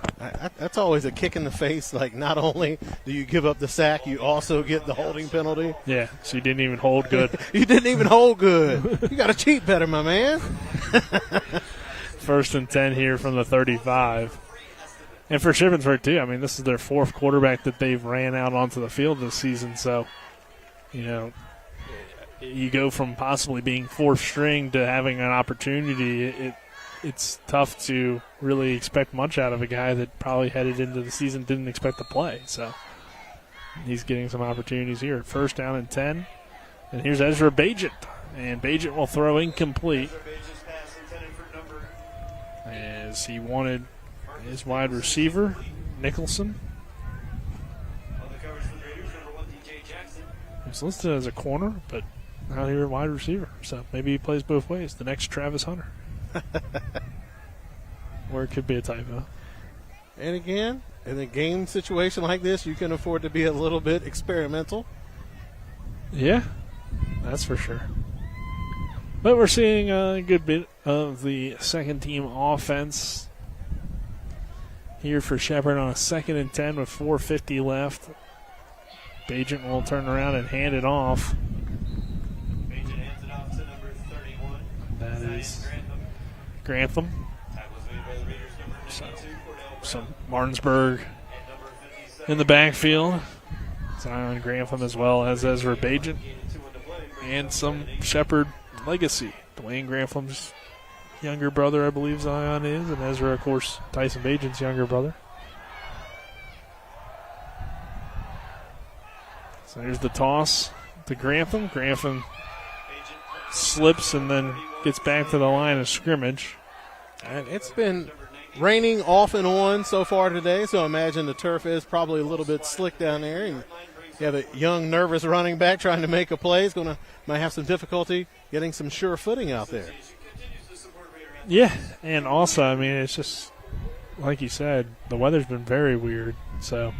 That's always a kick in the face. Like, not only do you give up the sack, you also get the holding penalty. Yeah, so you didn't even hold good. You didn't even hold good. You got to cheat better, my man. 1st and 10 here from the 35. And for Shippensburg, too, I mean, this is their 4th quarterback that they've ran out onto the field this season. So, you go from possibly being 4th string to having an opportunity. It's tough to really expect much out of a guy that probably headed into the season didn't expect to play. So he's getting some opportunities here. 1st down and 10. And here's Ezra Bajent. And Bajent will throw incomplete, as he wanted his wide receiver, Nicholson. He's listed as a corner, but out here wide receiver. So maybe he plays both ways. The next Travis Hunter. Or it could be a typo. And again, in a game situation like this, you can afford to be a little bit experimental. Yeah, that's for sure. But we're seeing a good bit of the second-team offense here for Shepherd on a 2nd and 10 with 4:50 left. Bajent will turn around and hand it off. Bajent hands it off to number 31. That is Grantham. Some Martinsburg in the backfield. Zion Grantham as well as Ezra Bajent. And some Shepherd legacy. Dwayne Grantham's younger brother, I believe Zion is, and Ezra, of course, Tyson Bajent's younger brother. So here's the toss to Grantham. Grantham slips and then gets back to the line of scrimmage. And it's been raining off and on so far today, so I imagine the turf is probably a little bit slick down there. And you have a young, nervous running back trying to make a play. He's might have some difficulty getting some sure footing out there. Yeah, and also, I mean, it's just, like you said, the weather's been very weird. So,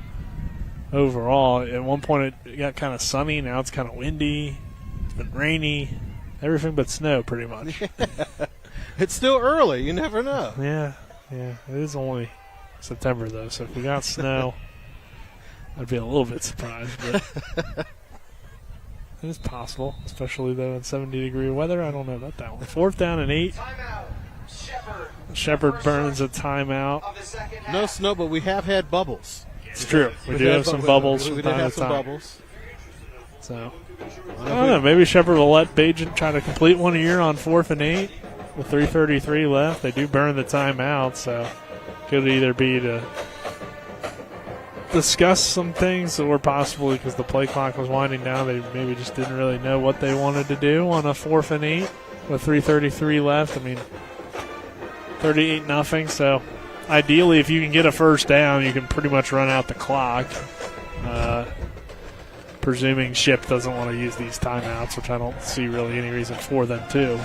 overall, at one point it got kind of sunny. Now it's kind of windy. It's been rainy. Everything but snow, pretty much. It's still early. You never know. Yeah. It is only September, though, so if we got snow, I'd be a little bit surprised. But it is possible, especially, though, in 70-degree weather. I don't know about that one. 4th down and 8. Shepherd burns a timeout. No snow, but we have had bubbles. It's true. We do have some bubbles from time to time. So, I don't know. Maybe Shepherd will let Bajent try to complete one here on 4th and 8 with 3:33 left. They do burn the timeout, so could either be to discuss some things, or possibly because the play clock was winding down, they maybe just didn't really know what they wanted to do on a 4th and 8 with 3:33 left. I mean, 38-0. So ideally, if you can get a first down, you can pretty much run out the clock. Presuming Ship doesn't want to use these timeouts, which I don't see really any reason for them to.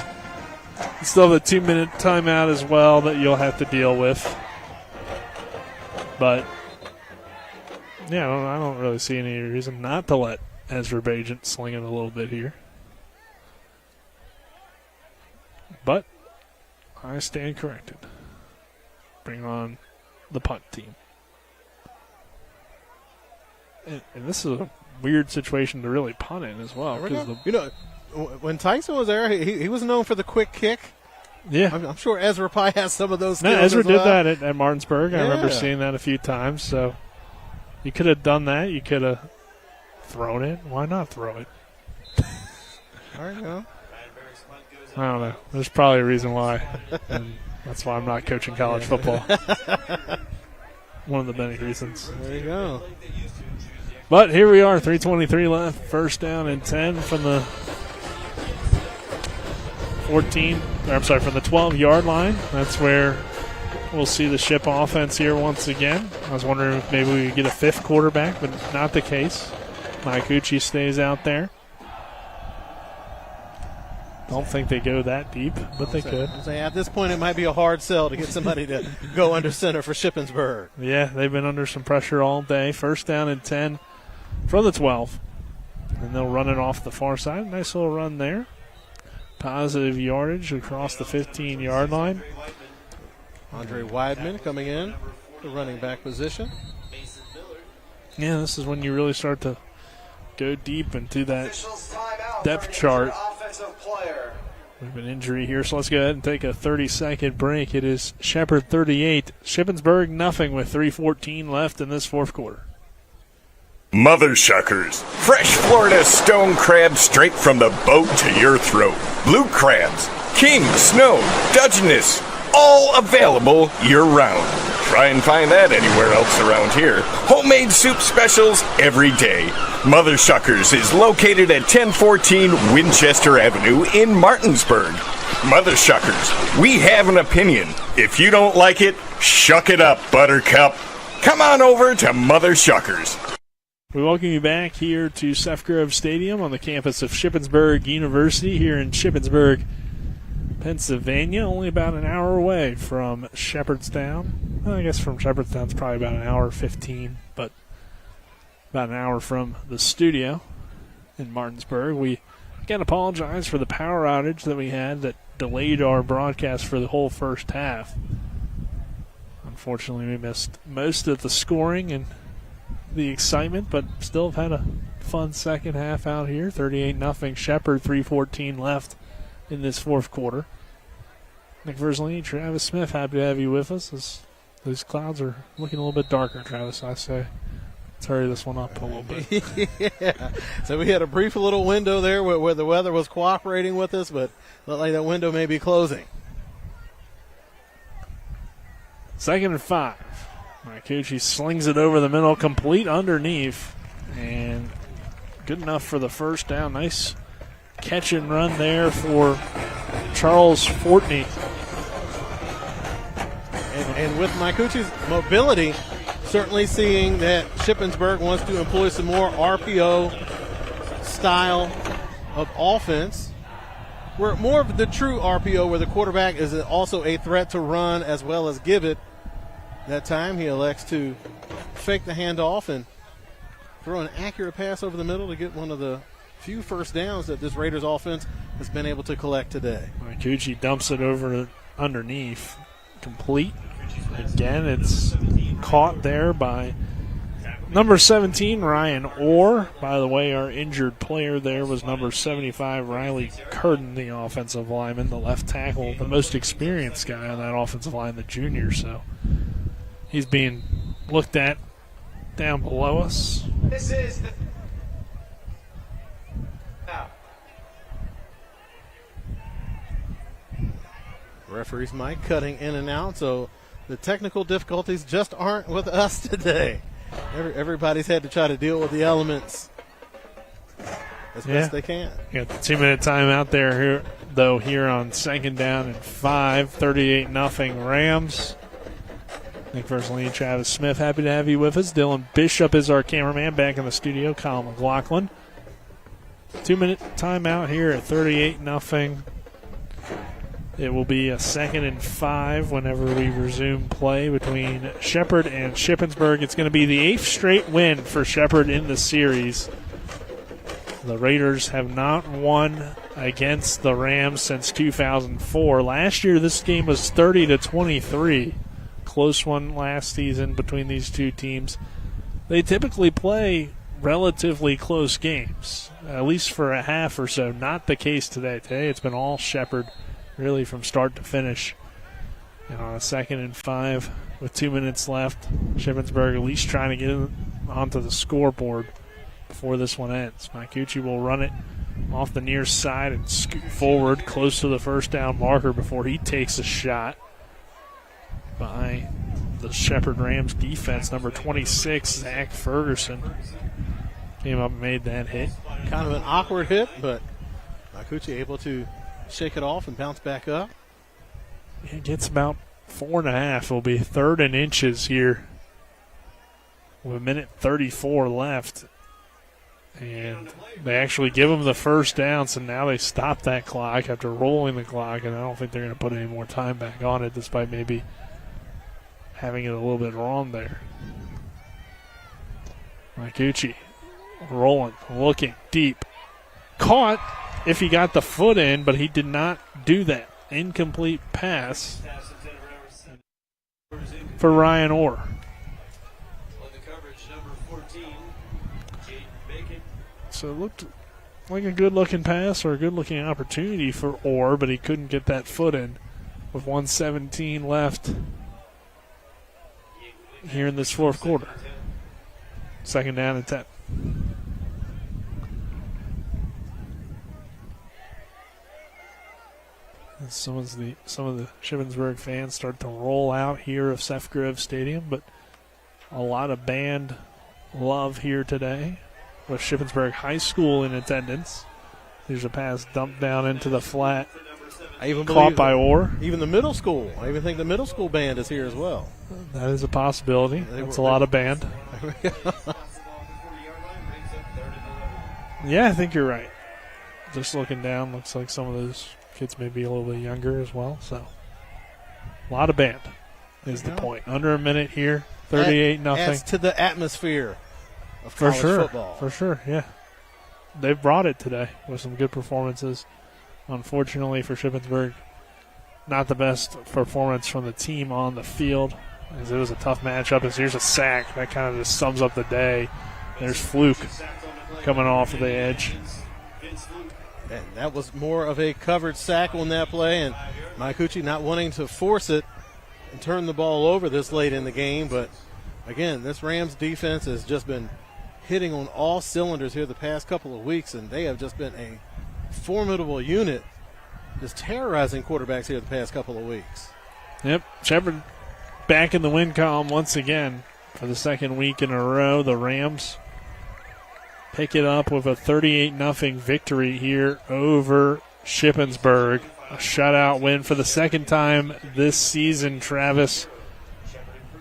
You still have a 2-minute timeout as well that you'll have to deal with. But, yeah, I don't really see any reason not to let Ezra Bajent sling it a little bit here. But I stand corrected. Bring on the punt team. And this is a weird situation to really punt in as well. When Tyson was there, he was known for the quick kick. Yeah. I'm sure Ezra probably has some of those skills. No, Ezra as well. did that at Martinsburg. I remember seeing that a few times. So you could have done that. You could have thrown it. Why not throw it? There you go. I don't know. There's probably a reason why. And that's why I'm not coaching college football. One of the many reasons. There you go. But here we are, 3:23 left, 1st down and 10 from the from the 12-yard line. That's where we'll see the Ship offense here once again. I was wondering if maybe we could get a 5th quarterback, but not the case. Maicucci stays out there. Don't think they go that deep, but they could. At this point, it might be a hard sell to get somebody to go under center for Shippensburg. Yeah, they've been under some pressure all day. 1st down and 10 from the 12. And they'll run it off the far side. Nice little run there. Positive yardage across the 15-yard line. Andre Weidman coming in, the running back position. Yeah, this is when you really start to go deep into that depth chart. We have an injury here, so let's go ahead and take a 30-second break. It is Shepherd 38, Shippensburg nothing with 3:14 left in this 4th quarter. Mother Shuckers. Fresh Florida stone crab straight from the boat to your throat. Blue crabs, king, snow, dudgeoness, all available year-round. Try and find that anywhere else around here. Homemade soup specials every day. Mother Shuckers is located at 1014 Winchester Avenue in Martinsburg. Mother Shuckers, we have an opinion. If you don't like it, shuck it up, Buttercup. Come on over to Mother Shuckers. We welcome you back here to Seth Grove Stadium on the campus of Shippensburg University here in Shippensburg, Pennsylvania. Only about an hour away from Shepherdstown. Well, I guess from Shepherdstown it's probably about an hour 15, but about an hour from the studio in Martinsburg. We Again, apologize for the power outage that we had that delayed our broadcast for the whole first half. Unfortunately, we missed most of the scoring and the excitement, but still have had a fun second half out here. 38-0 Shepherd, 3:14 left in this fourth quarter. Nick Verzolini, Travis Smith, happy to have you with us. As those clouds are looking a little bit darker, Travis, I say. Let's hurry this one up a little bit. Yeah. So we had a brief little window there where the weather was cooperating with us, but looked like that window may be closing. 2nd and 5. Marcucci slings it over the middle, complete underneath, and good enough for the first down. Nice catch and run there for Charles Fortney. And with Marcucci's mobility, certainly seeing that Shippensburg wants to employ some more RPO style of offense. We're more of the true RPO where the quarterback is also a threat to run as well as give it. That time he elects to fake the handoff and throw an accurate pass over the middle to get one of the few first downs that this Raiders offense has been able to collect today. Marcucci dumps it over underneath. Complete. Again, it's caught there by number 17, Ryan Orr. By the way, our injured player there was number 75, Riley Curtin, the offensive lineman, the left tackle, the most experienced guy on that offensive line, the junior. So he's being looked at down below us. This is the Referee's mic cutting in and out, so the technical difficulties just aren't with us today. Everybody's had to try to deal with the elements as best they can. Got the 2-minute timeout there, here on 2nd down and 5, 38-0 Rams. Nick Verzolini, Travis Smith, happy to have you with us. Dylan Bishop is our cameraman back in the studio. Kyle McLaughlin. 2-minute timeout here at 38-0. It will be a 2nd and 5 whenever we resume play between Shepherd and Shippensburg. It's going to be the 8th straight win for Shepherd in the series. The Raiders have not won against the Rams since 2004. Last year, this game was 30-23. Close one last season between these two teams. They typically play relatively close games, at least for a half or so. Not the case today. Today, it's been all Shepherd, really from start to finish. And on a 2nd and 5 with 2 minutes left, Shippensburg at least trying to get onto the scoreboard before this one ends. Marcucci will run it off the near side and scoot forward close to the first down marker before he takes a shot by the Shepherd Rams defense. Number 26, Zach Ferguson, came up and made that hit. Kind of an awkward hit, but Marcucci able to shake it off and bounce back up. It gets about 4.5. It'll be 3rd and inches here with 1:34 left. And they actually give them the first down, so now they stop that clock after rolling the clock, and I don't think they're going to put any more time back on it, despite maybe having it a little bit wrong there. Marcucci rolling, looking deep. Caught if he got the foot in, but he did not do that. Incomplete pass for Ryan Orr. So it looked like a good-looking pass or a good-looking opportunity for Orr, but he couldn't get that foot in with 1:17 left here in this fourth quarter. 2nd down and 10. And some of the Shippensburg fans start to roll out here of Seth Grove Stadium, but a lot of band love here today with Shippensburg High School in attendance. There's a pass dumped down into the flat, caught by Orr. Even the middle school. I even think the middle school band is here as well. That is a possibility. That's a lot of band. Yeah, I think you're right. Just looking down, looks like some of those kids may be a little bit younger as well. So, a lot of band is the point. Under a minute here, 38-0. Adds to the atmosphere of college football. For sure, yeah. they've brought it today with some good performances. Unfortunately for Shippensburg, not the best performance from the team on the field, as it was a tough matchup. As here's a sack that kind of just sums up the day. There's Fluke coming off of the edge. And that was more of a covered sack on that play, and Maicucci not wanting to force it and turn the ball over this late in the game. But again, this Rams defense has just been hitting on all cylinders here the past couple of weeks, and they have just been a formidable unit, just terrorizing quarterbacks here the past couple of weeks. Yep, Shepherd back in the win column once again for the second week in a row. The Rams pick it up with a 38-0 victory here over Shippensburg. A shutout win for the second time this season, Travis.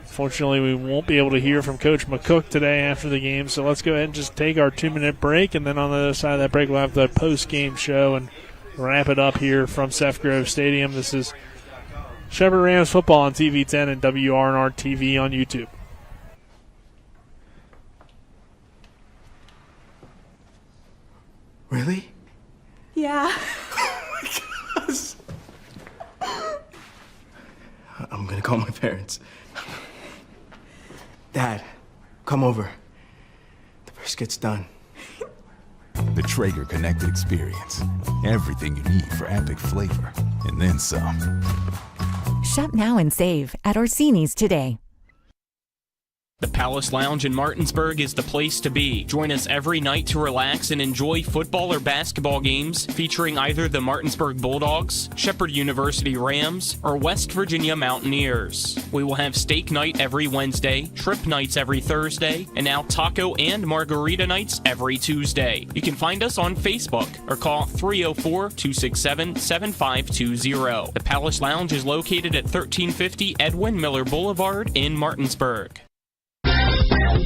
Fortunately, we won't be able to hear from Coach McCook today after the game, so let's go ahead and just take our 2-minute break, and then on the other side of that break, we'll have the post-game show and wrap it up here from Seth Grove Stadium. This is Shepherd Rams football on TV10 and WRNR TV on YouTube. Really? Yeah. I'm gonna call my parents. Dad, come over. The brisket's done. The Traeger Connected Experience. Everything you need for epic flavor, and then some. Shop now and save at Orsini's today. The Palace Lounge in Martinsburg is the place to be. Join us every night to relax and enjoy football or basketball games featuring either the Martinsburg Bulldogs, Shepherd University Rams, or West Virginia Mountaineers. We will have steak night every Wednesday, shrimp nights every Thursday, and now taco and margarita nights every Tuesday. You can find us on Facebook or call 304-267-7520. The Palace Lounge is located at 1350 Edwin Miller Boulevard in Martinsburg.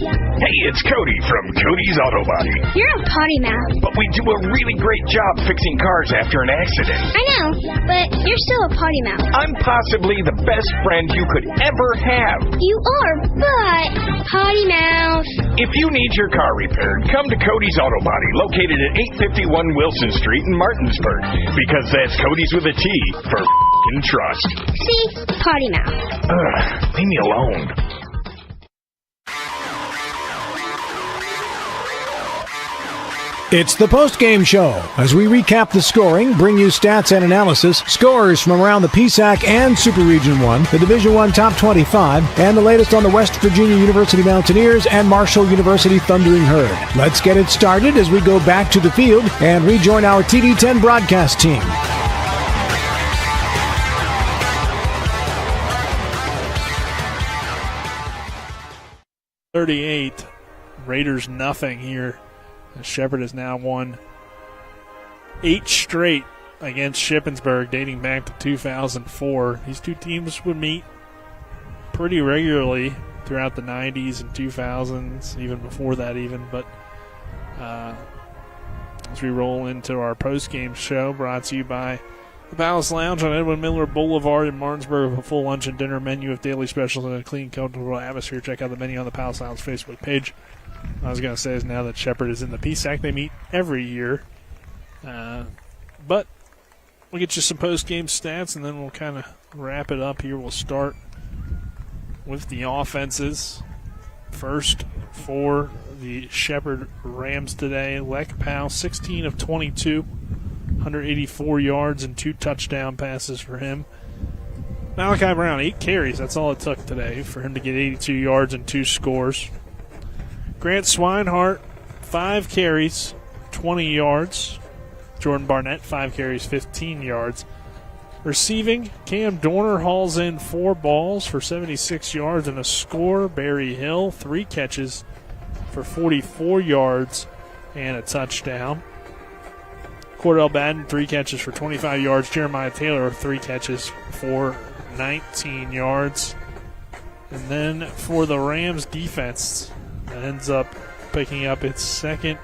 Hey, it's Cody from Cody's Auto Body. You're a potty mouth. But we do a really great job fixing cars after an accident. I know, but you're still a potty mouth. I'm possibly the best friend you could ever have. You are, but potty mouth. If you need your car repaired, come to Cody's Auto Body, located at 851 Wilson Street in Martinsburg. Because that's Cody's with a T for f***ing trust. See? Potty mouth. Leave me alone. It's the post-game show as we recap the scoring, bring you stats and analysis, scores from around the PSAC and Super Region 1, the Division 1 Top 25, and the latest on the West Virginia University Mountaineers and Marshall University Thundering Herd. Let's get it started as we go back to the field and rejoin our TV10 broadcast team. .38, Raiders nothing here. Shepherd has now won 8 straight against Shippensburg dating back to 2004. These two teams would meet pretty regularly throughout the 90s and 2000s, even before that even. But as we roll into our post-game show, brought to you by the Palace Lounge on Edwin Miller Boulevard in Martinsburg, with a full lunch and dinner menu of daily specials and a clean, comfortable atmosphere. Check out the menu on the Palace Lounge Facebook page. I was going to say is now that Shepherd is in the PSAC, they meet every year. But we'll get you some post-game stats, and then we'll kind of wrap it up here. We'll start with the offenses. First for the Shepherd Rams today, Lek Powell, 16 of 22, 184 yards and 2 touchdown passes for him. Malachi Brown, 8 carries. That's all it took today for him to get 82 yards and 2 scores. Grant Swinehart, 5 carries, 20 yards. Jordan Barnett, 5 carries, 15 yards. Receiving, Cam Dorner hauls in 4 balls for 76 yards and a score. Barry Hill, 3 catches for 44 yards and a touchdown. Cordell Madden, 3 catches for 25 yards. Jeremiah Taylor, 3 catches for 19 yards. And then for the Rams defense, that ends up picking up its second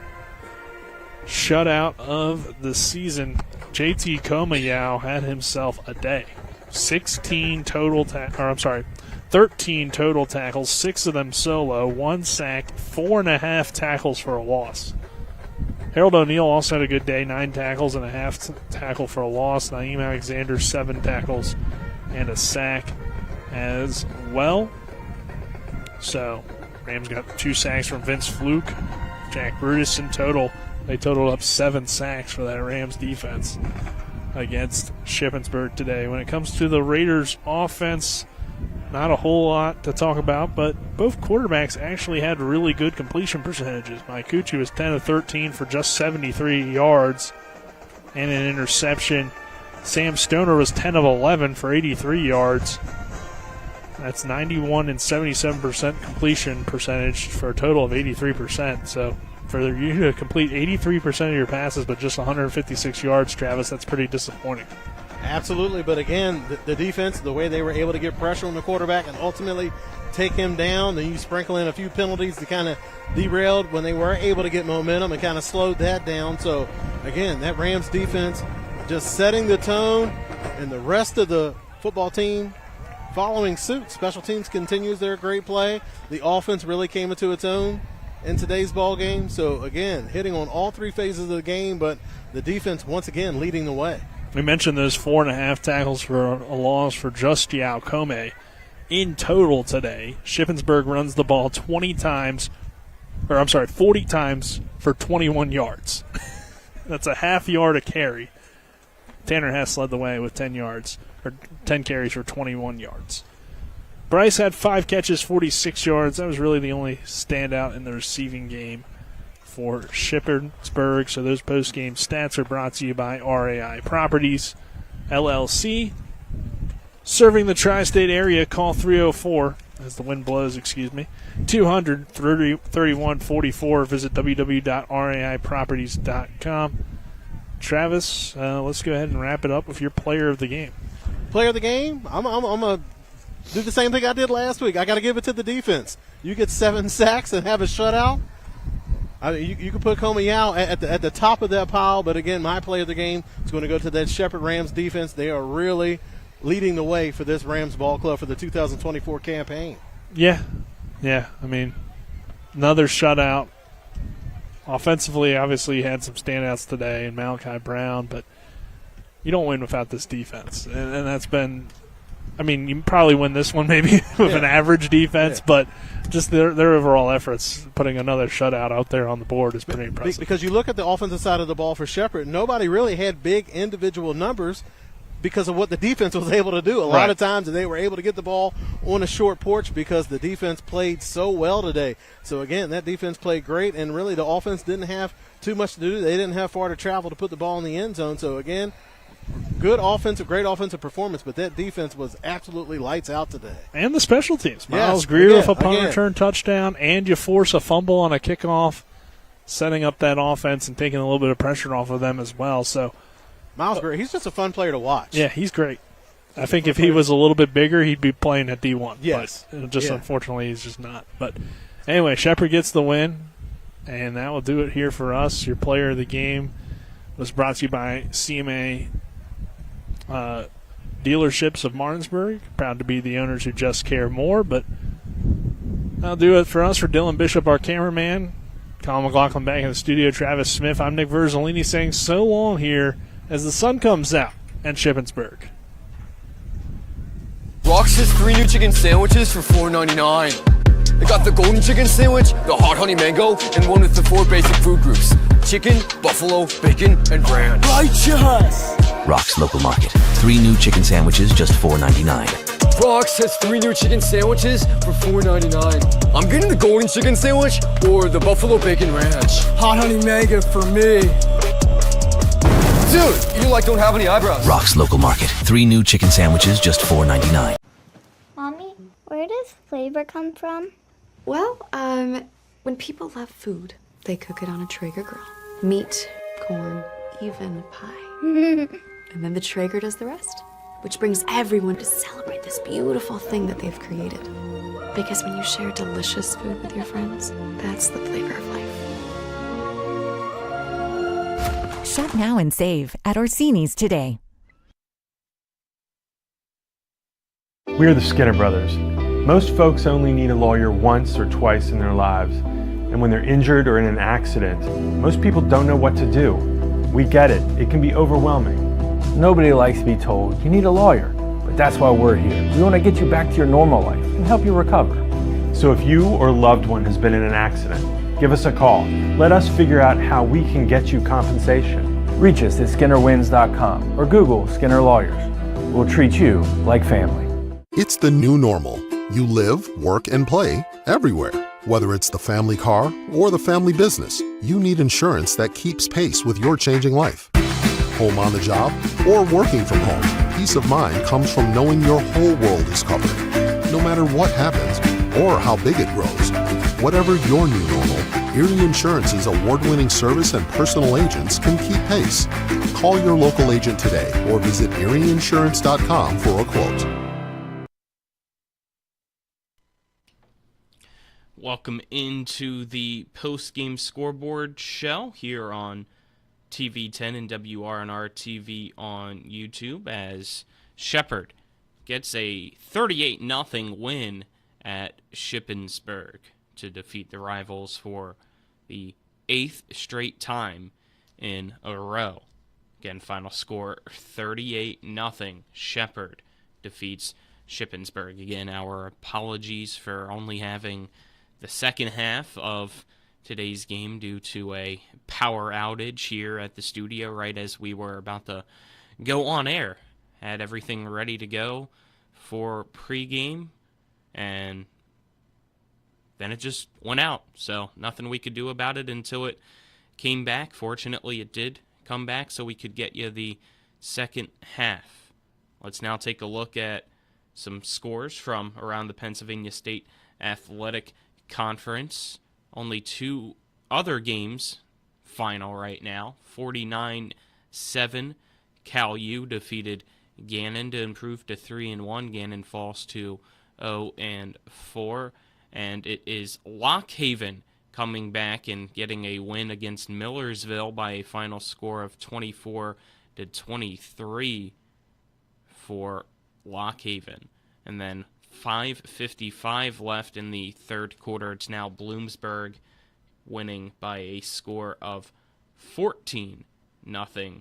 shutout of the season. JT Komayau had himself a day. 13 total tackles, 6 of them solo, 1 sack, 4.5 tackles for a loss. Harold O'Neal also had a good day, 9 tackles and a half tackle for a loss. Naeem Alexander, 7 tackles and a sack as well. So Rams got 2 sacks from Vince Fluke, Jack Brutus in total. They totaled up 7 sacks for that Rams defense against Shippensburg today. When it comes to the Raiders offense, not a whole lot to talk about, but both quarterbacks actually had really good completion percentages. Mike Cucci was 10 of 13 for just 73 yards and an interception. Sam Stoner was 10 of 11 for 83 yards. That's 91 and 77% completion percentage for a total of 83%. So for you to complete 83% of your passes but just 156 yards, Travis, that's pretty disappointing. Absolutely, but again, the defense, the way they were able to get pressure on the quarterback and ultimately take him down, then you sprinkle in a few penalties that kind of derailed when they were able to get momentum and kind of slowed that down. So, again, that Rams defense just setting the tone, and the rest of the football team following suit. Special teams continues their great play. The offense really came into its own in today's ball game. So, again, hitting on all 3 phases of the game, but the defense once again leading the way. We mentioned those 4.5 tackles for a loss for just Yao Kome. In total today, Shippensburg runs the ball 40 times for 21 yards. That's a half yard a carry. Tanner Hess led the way with 10 carries for 21 yards. Bryce had 5 catches, 46 yards. That was really the only standout in the receiving game for Shippensburg. So those post-game stats are brought to you by RAI Properties, LLC. Serving the tri-state area, call 304, as the wind blows, 200-3144. Visit www.raiproperties.com. Travis, let's go ahead and wrap it up with your player of the game. Player of the game? I'm going to do the same thing I did last week. I got to give it to the defense. You get 7 sacks and have a shutout. I mean, you can put Komayao at the top of that pile, but again, my player of the game is going to go to that Shepherd Rams defense. They are really leading the way for this Rams ball club for the 2024 campaign. Yeah. I mean, another shutout. Offensively, obviously, you had some standouts today in Malachi Brown, but you don't win without this defense. And that's been, I mean, you probably win this one maybe with an average defense, but just their overall efforts, putting another shutout out there on the board is pretty impressive. Because you look at the offensive side of the ball for Shepherd, nobody really had big individual numbers because of what the defense was able to do. A lot of times they were able to get the ball on a short porch because the defense played so well today. So, again, that defense played great, and really the offense didn't have too much to do. They didn't have far to travel to put the ball in the end zone. So, again, great offensive performance, but that defense was absolutely lights out today. And the special teams. Miles Greer with a punt return touchdown, and you force a fumble on a kickoff, setting up that offense and taking a little bit of pressure off of them as well. So Miles Greer, he's just a fun player to watch. Yeah, he's great. I think if he was a little bit bigger, he'd be playing at D1. Yes. But just unfortunately, he's just not. But anyway, Shepherd gets the win, and that will do it here for us. Your player of the game was brought to you by CMA Dealerships of Martinsburg. Proud to be the owners who just care more. But that'll do it for us. For Dylan Bishop, our cameraman, Colin McLaughlin back in the studio, Travis Smith, I'm Nick Verzolini saying so long here as the sun comes out at Shippensburg. Rox has 3 new chicken sandwiches for $4.99. They got the golden chicken sandwich, the hot honey mango, and one with the 4 basic food groups: chicken, buffalo, bacon, and ranch. Righteous! Rock's Local Market. 3 new chicken sandwiches, just $4.99. Rox has 3 new chicken sandwiches for $4.99. I'm getting the golden chicken sandwich or the buffalo bacon ranch. Hot honey mango for me. Dude, you don't have any eyebrows. Rock's Local Market. 3 new chicken sandwiches, just $4.99. Mommy, where does flavor come from? Well, when people love food, they cook it on a Traeger grill. Meat, corn, even pie. And then the Traeger does the rest, which brings everyone to celebrate this beautiful thing that they've created. Because when you share delicious food with your friends, that's the flavor of life. Shop now and save at Orsini's today. We are the Skinner Brothers. Most folks only need a lawyer once or twice in their lives. And when they're injured or in an accident, most people don't know what to do. We get it. It can be overwhelming. Nobody likes to be told you need a lawyer, but that's why we're here. We want to get you back to your normal life and help you recover. So if you or loved one has been in an accident, give us a call. Let us figure out how we can get you compensation. Reach us at SkinnerWins.com or Google Skinner Lawyers. We'll treat you like family. It's the new normal. You live, work, and play everywhere. Whether it's the family car or the family business, you need insurance that keeps pace with your changing life. Home on the job or working from home, peace of mind comes from knowing your whole world is covered. No matter what happens or how big it grows, whatever your new normal, Erie Insurance's award-winning service and personal agents can keep pace. Call your local agent today or visit erieinsurance.com for a quote. Welcome into the post-game scoreboard show here on TV 10 and WRNR TV on YouTube as Shepherd gets a 38-0 win at Shippensburg to defeat the rivals for the 8th straight time in a row. Again, final score 38-0. Shepherd defeats Shippensburg. Again, our apologies for only having the second half of today's game due to a power outage here at the studio right as we were about to go on air. Had everything ready to go for pregame, and then it just went out. So nothing we could do about it until it came back. Fortunately, it did come back so we could get you the second half. Let's now take a look at some scores from around the Pennsylvania State Athletic Conference. Only two other games final right now. 49-7. Cal U defeated Gannon to improve to 3-1. Gannon falls to 0-4. And it is Lock Haven coming back and getting a win against Millersville by a final score of 24-23 for Lock Haven. And then 5:55 left in the third quarter. It's now Bloomsburg winning by a score of 14-0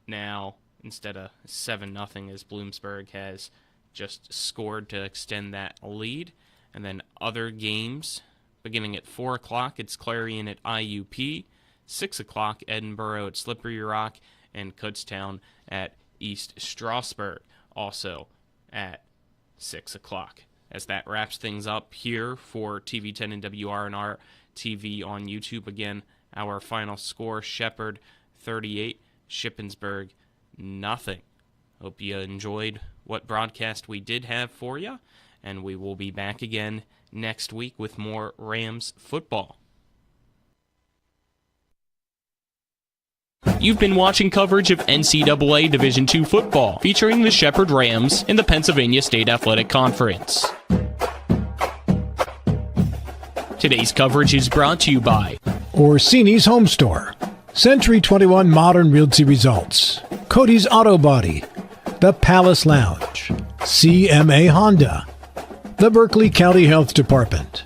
now instead of 7-0 as Bloomsburg has just scored to extend that lead. And then other games beginning at 4 o'clock, it's Clarion at IUP. 6 o'clock, Edinburgh at Slippery Rock, and Kutztown at East Strasburg, also at 6 o'clock. As that wraps things up here for TV 10 and WRNR TV on YouTube. Again, our final score, Shepherd 38, Shippensburg 0. Hope you enjoyed what broadcast we did have for you, and we will be back again next week with more Rams football. You've been watching coverage of NCAA Division II football, featuring the Shepherd Rams in the Pennsylvania State Athletic Conference. Today's coverage is brought to you by Orsini's Home Store, Century 21 Modern Realty Results, Cody's Auto Body, The Palace Lounge, CMA Honda, the Berkeley County Health Department,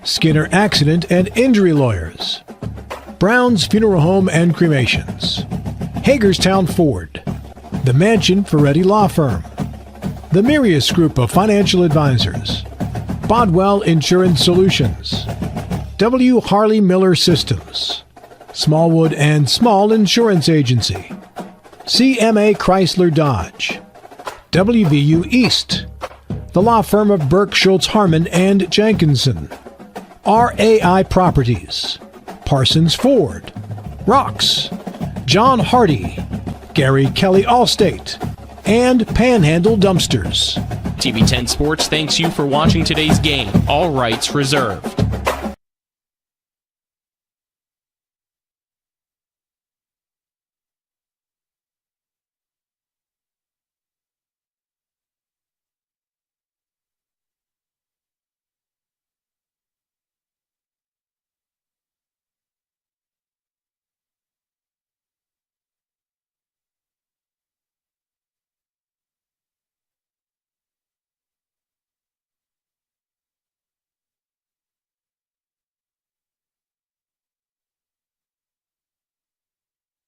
Skinner Accident and Injury Lawyers, Brown's Funeral Home and Cremations, Hagerstown Ford, the Mansion Ferretti Law Firm, the Mirius Group of Financial Advisors, Bodwell Insurance Solutions, W. Harley Miller Systems, Smallwood and Small Insurance Agency, CMA Chrysler Dodge, WVU East, the law firm of Burke, Schultz, Harmon, and Jenkinson, RAI Properties, Parsons Ford, Rocks, John Hardy, Gary Kelly Allstate, and Panhandle Dumpsters. TV 10 Sports thanks you for watching today's game. All rights reserved.